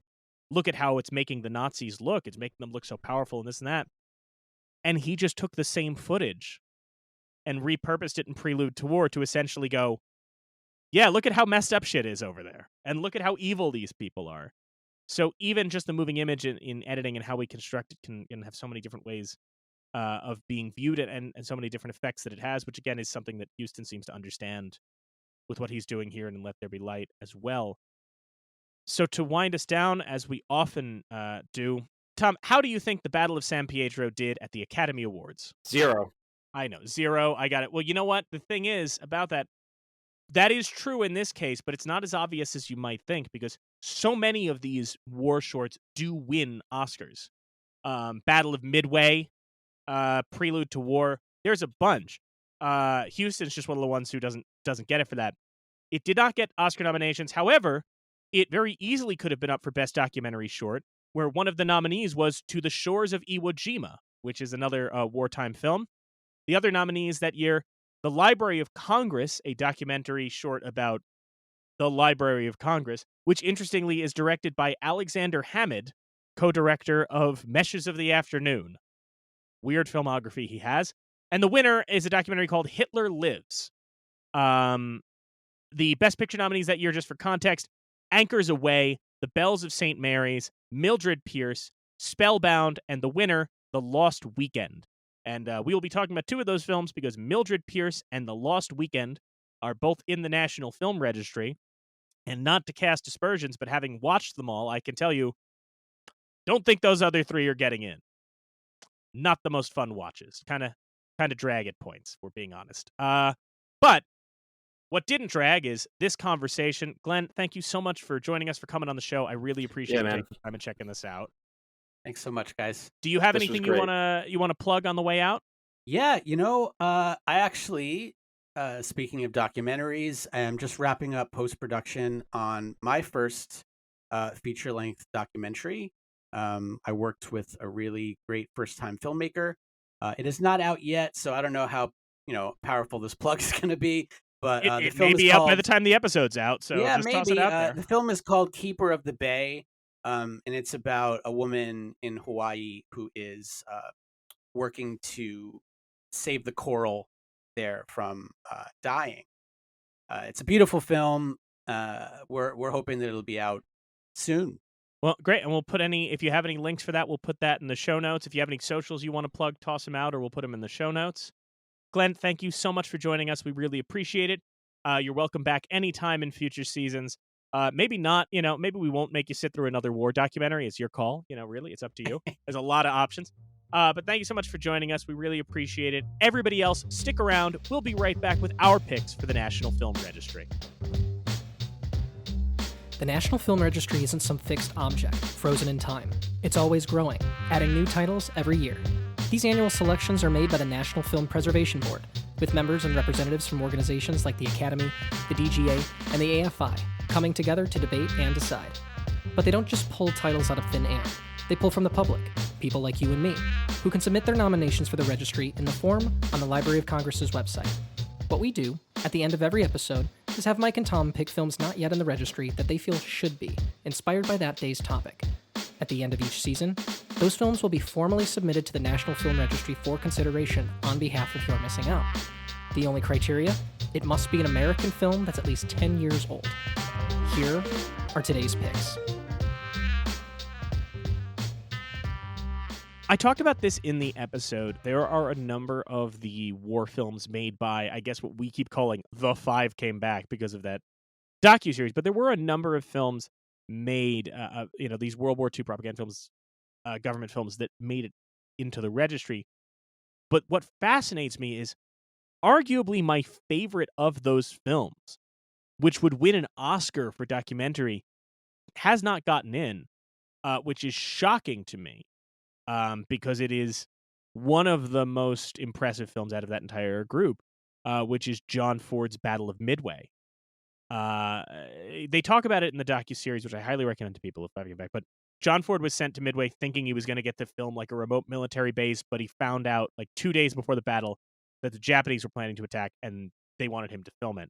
look at how it's making the Nazis look. It's making them look so powerful and this and that. And he just took the same footage and repurposed it in Prelude to War to essentially go, yeah, look at how messed up shit is over there. And look at how evil these people are. So even just the moving image in editing and how we construct it can have so many different ways of being viewed and so many different effects that it has, which again is something that Huston seems to understand with what he's doing here in Let There Be Light as well. So to wind us down, as we often do, Tom, how do you think the Battle of San Pietro did at the Academy Awards? 0. I know, 0. I got it. Well, you know what? The thing is about that is true in this case, but it's not as obvious as you might think, because so many of these war shorts do win Oscars. Battle of Midway, Prelude to War, there's a bunch. Huston's just one of the ones who doesn't get it for that. It did not get Oscar nominations. However, it very easily could have been up for Best Documentary Short, where one of the nominees was To the Shores of Iwo Jima, which is another wartime film. The other nominees that year, The Library of Congress, a documentary short about the Library of Congress, which interestingly is directed by Alexander Hammond, co-director of Meshes of the Afternoon. Weird filmography he has. And the winner is a documentary called Hitler Lives. The Best Picture nominees that year, just for context: Anchors Away, The Bells of St. Mary's, Mildred Pierce, Spellbound, and the winner, The Lost Weekend. And we will be talking about two of those films because Mildred Pierce and The Lost Weekend are both in the National Film Registry. And not to cast aspersions, but having watched them all, I can tell you, don't think those other three are getting in. Not the most fun watches. Kind of drag at points, if we're being honest. But what didn't drag is this conversation. Glenn, thank you so much for joining us, for coming on the show. I really appreciate you taking time and checking this out. Thanks so much, guys. Do you have anything you wanna plug on the way out? Yeah, I actually, speaking of documentaries, I am just wrapping up post-production on my first feature-length documentary. I worked with a really great first-time filmmaker. It is not out yet, so I don't know how powerful this plug is going to be. But the it film may is be called... out by the time the episode's out, so yeah, just maybe. toss it out there. The film is called Keeper of the Bay, and it's about a woman in Hawaii who is working to save the coral there from dying. It's a beautiful film. We're hoping that it'll be out soon. Well, great, and we'll put if you have any links for that, we'll put that in the show notes. If you have any socials you want to plug, toss them out, or we'll put them in the show notes. Glenn, thank you so much for joining us. We really appreciate it. You're welcome back anytime in future seasons. Maybe not, maybe we won't make you sit through another war documentary. It's your call, really. It's up to you. There's a lot of options. But thank you so much for joining us. We really appreciate it. Everybody else, stick around. We'll be right back with our picks for the National Film Registry. The National Film Registry isn't some fixed object, frozen in time. It's always growing, adding new titles every year. These annual selections are made by the National Film Preservation Board, with members and representatives from organizations like the Academy, the DGA, and the AFI coming together to debate and decide. But they don't just pull titles out of thin air. They pull from the public, people like you and me, who can submit their nominations for the registry in the form on the Library of Congress's website. What we do, at the end of every episode, is have Mike and Tom pick films not yet in the registry that they feel should be, inspired by that day's topic. At the end of each season, those films will be formally submitted to the National Film Registry for consideration on behalf of You're Missing Out. The only criteria? It must be an American film that's at least 10 years old. Here are today's picks. I talked about this in the episode. There are a number of the war films made by, I guess, what we keep calling The Five Came Back because of that docuseries. But there were a number of films made, these World War II propaganda films, government films that made it into the registry. But what fascinates me is arguably my favorite of those films, which would win an Oscar for documentary, has not gotten in, which is shocking to me. Because it is one of the most impressive films out of that entire group, which is John Ford's Battle of Midway. They talk about it in the docuseries, which I highly recommend to people if I get back. But John Ford was sent to Midway thinking he was going to get to film like a remote military base, but he found out like 2 days before the battle that the Japanese were planning to attack, and they wanted him to film it.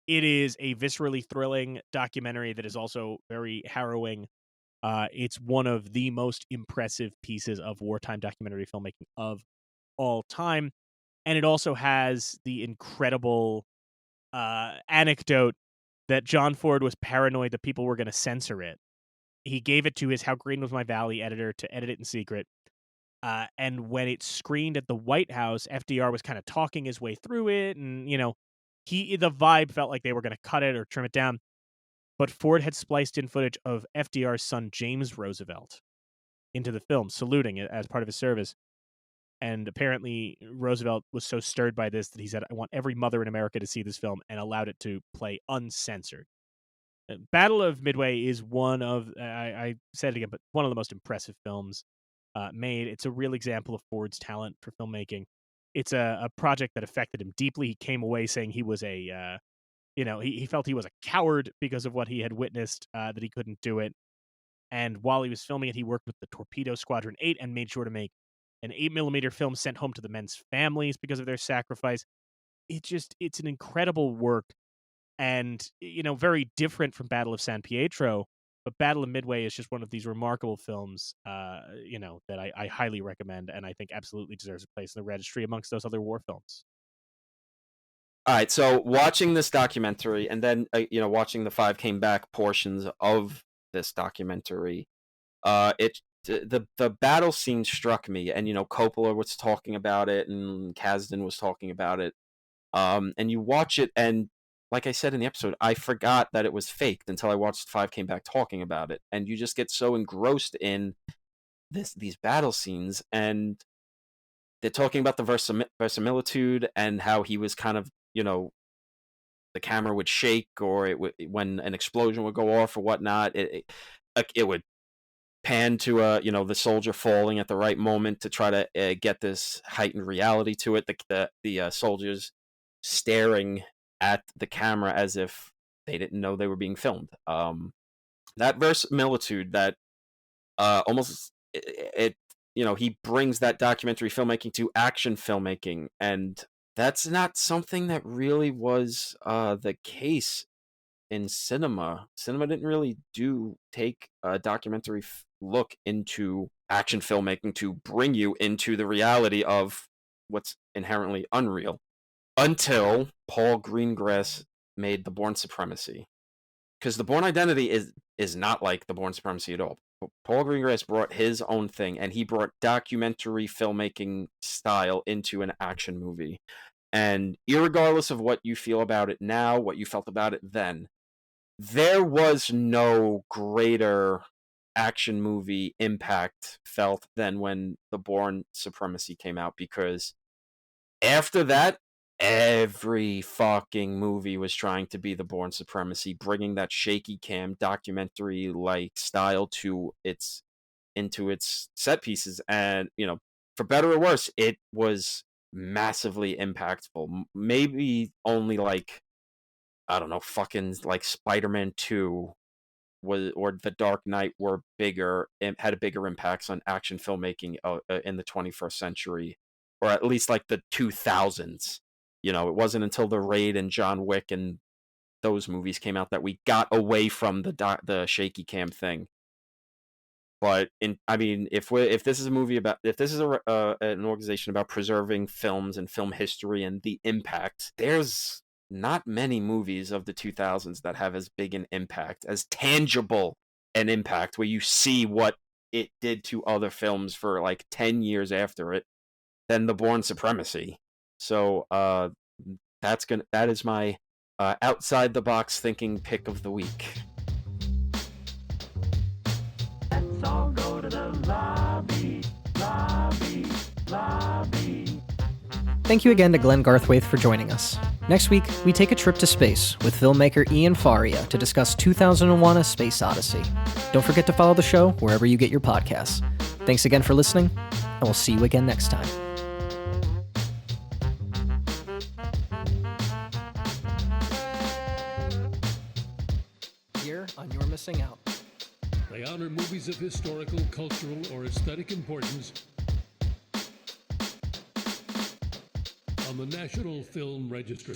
It is a viscerally thrilling documentary that is also very harrowing. It's one of the most impressive pieces of wartime documentary filmmaking of all time. And it also has the incredible anecdote that John Ford was paranoid that people were going to censor it. He gave it to his How Green Was My Valley editor to edit it in secret. And when it screened at the White House, FDR was kind of talking his way through it. And, the vibe felt like they were going to cut it or trim it down. But Ford had spliced in footage of FDR's son, James Roosevelt, into the film, saluting it as part of his service. And apparently Roosevelt was so stirred by this that he said, I want every mother in America to see this film, and allowed it to play uncensored. Battle of Midway is one of, I said it again, but one of the most impressive films made. It's a real example of Ford's talent for filmmaking. It's a project that affected him deeply. He came away saying he was he felt he was a coward because of what he had witnessed, that he couldn't do it. And while he was filming it, he worked with the Torpedo Squadron 8 and made sure to make an 8mm film sent home to the men's families because of their sacrifice. it's an incredible work, and very different from Battle of San Pietro. But Battle of Midway is just one of these remarkable films, that I highly recommend, and I think absolutely deserves a place in the registry amongst those other war films. All right, so watching this documentary and then watching the 5 Came Back portions of this documentary, the battle scene struck me, and Coppola was talking about it, and Kasdan was talking about it, and you watch it, and like I said in the episode, I forgot that it was faked until I watched 5 Came Back talking about it, and you just get so engrossed in these battle scenes, and they're talking about the verisimilitude and how he was kind of, the camera would shake, or when an explosion would go off or whatnot, it would pan to the soldier falling at the right moment to try to get this heightened reality to it. The soldiers staring at the camera as if they didn't know they were being filmed. That verisimilitude, that almost he brings that documentary filmmaking to action filmmaking, and that's not something that really was the case in cinema. Cinema didn't really take a documentary look into action filmmaking to bring you into the reality of what's inherently unreal, until Paul Greengrass made The Bourne Supremacy. Because The Bourne Identity is not like The Bourne Supremacy at all. Paul Greengrass brought his own thing, and he brought documentary filmmaking style into an action movie. And irregardless of what you feel about it now, what you felt about it then, there was no greater action movie impact felt than when The Bourne Supremacy came out, because after that, every fucking movie was trying to be The Bourne Supremacy, bringing that shaky cam documentary like style into its set pieces, and for better or worse, it was massively impactful. Maybe only like, I don't know, fucking like Spider-Man 2 or The Dark Knight were had bigger impacts on action filmmaking in the 21st century, or at least like the 2000s. It wasn't until The Raid and John Wick and those movies came out that we got away from the shaky cam thing. But if this is a movie about, if this is an organization about preserving films and film history and the impact, there's not many movies of the 2000s that have as big an impact, as tangible an impact, where you see what it did to other films for like 10 years after it, than The Bourne Supremacy. So that is my outside the box thinking pick of the week. Let's all go to the lobby. Thank you again to Glenn Garthwaite for joining us. Next week, we take a trip to space with filmmaker Ian Faria to discuss 2001: A Space Odyssey. Don't forget to follow the show wherever you get your podcasts. Thanks again for listening, and we'll see you again next time. Here on You're Missing Out. They honor movies of historical, cultural, or aesthetic importance on the National Film Registry.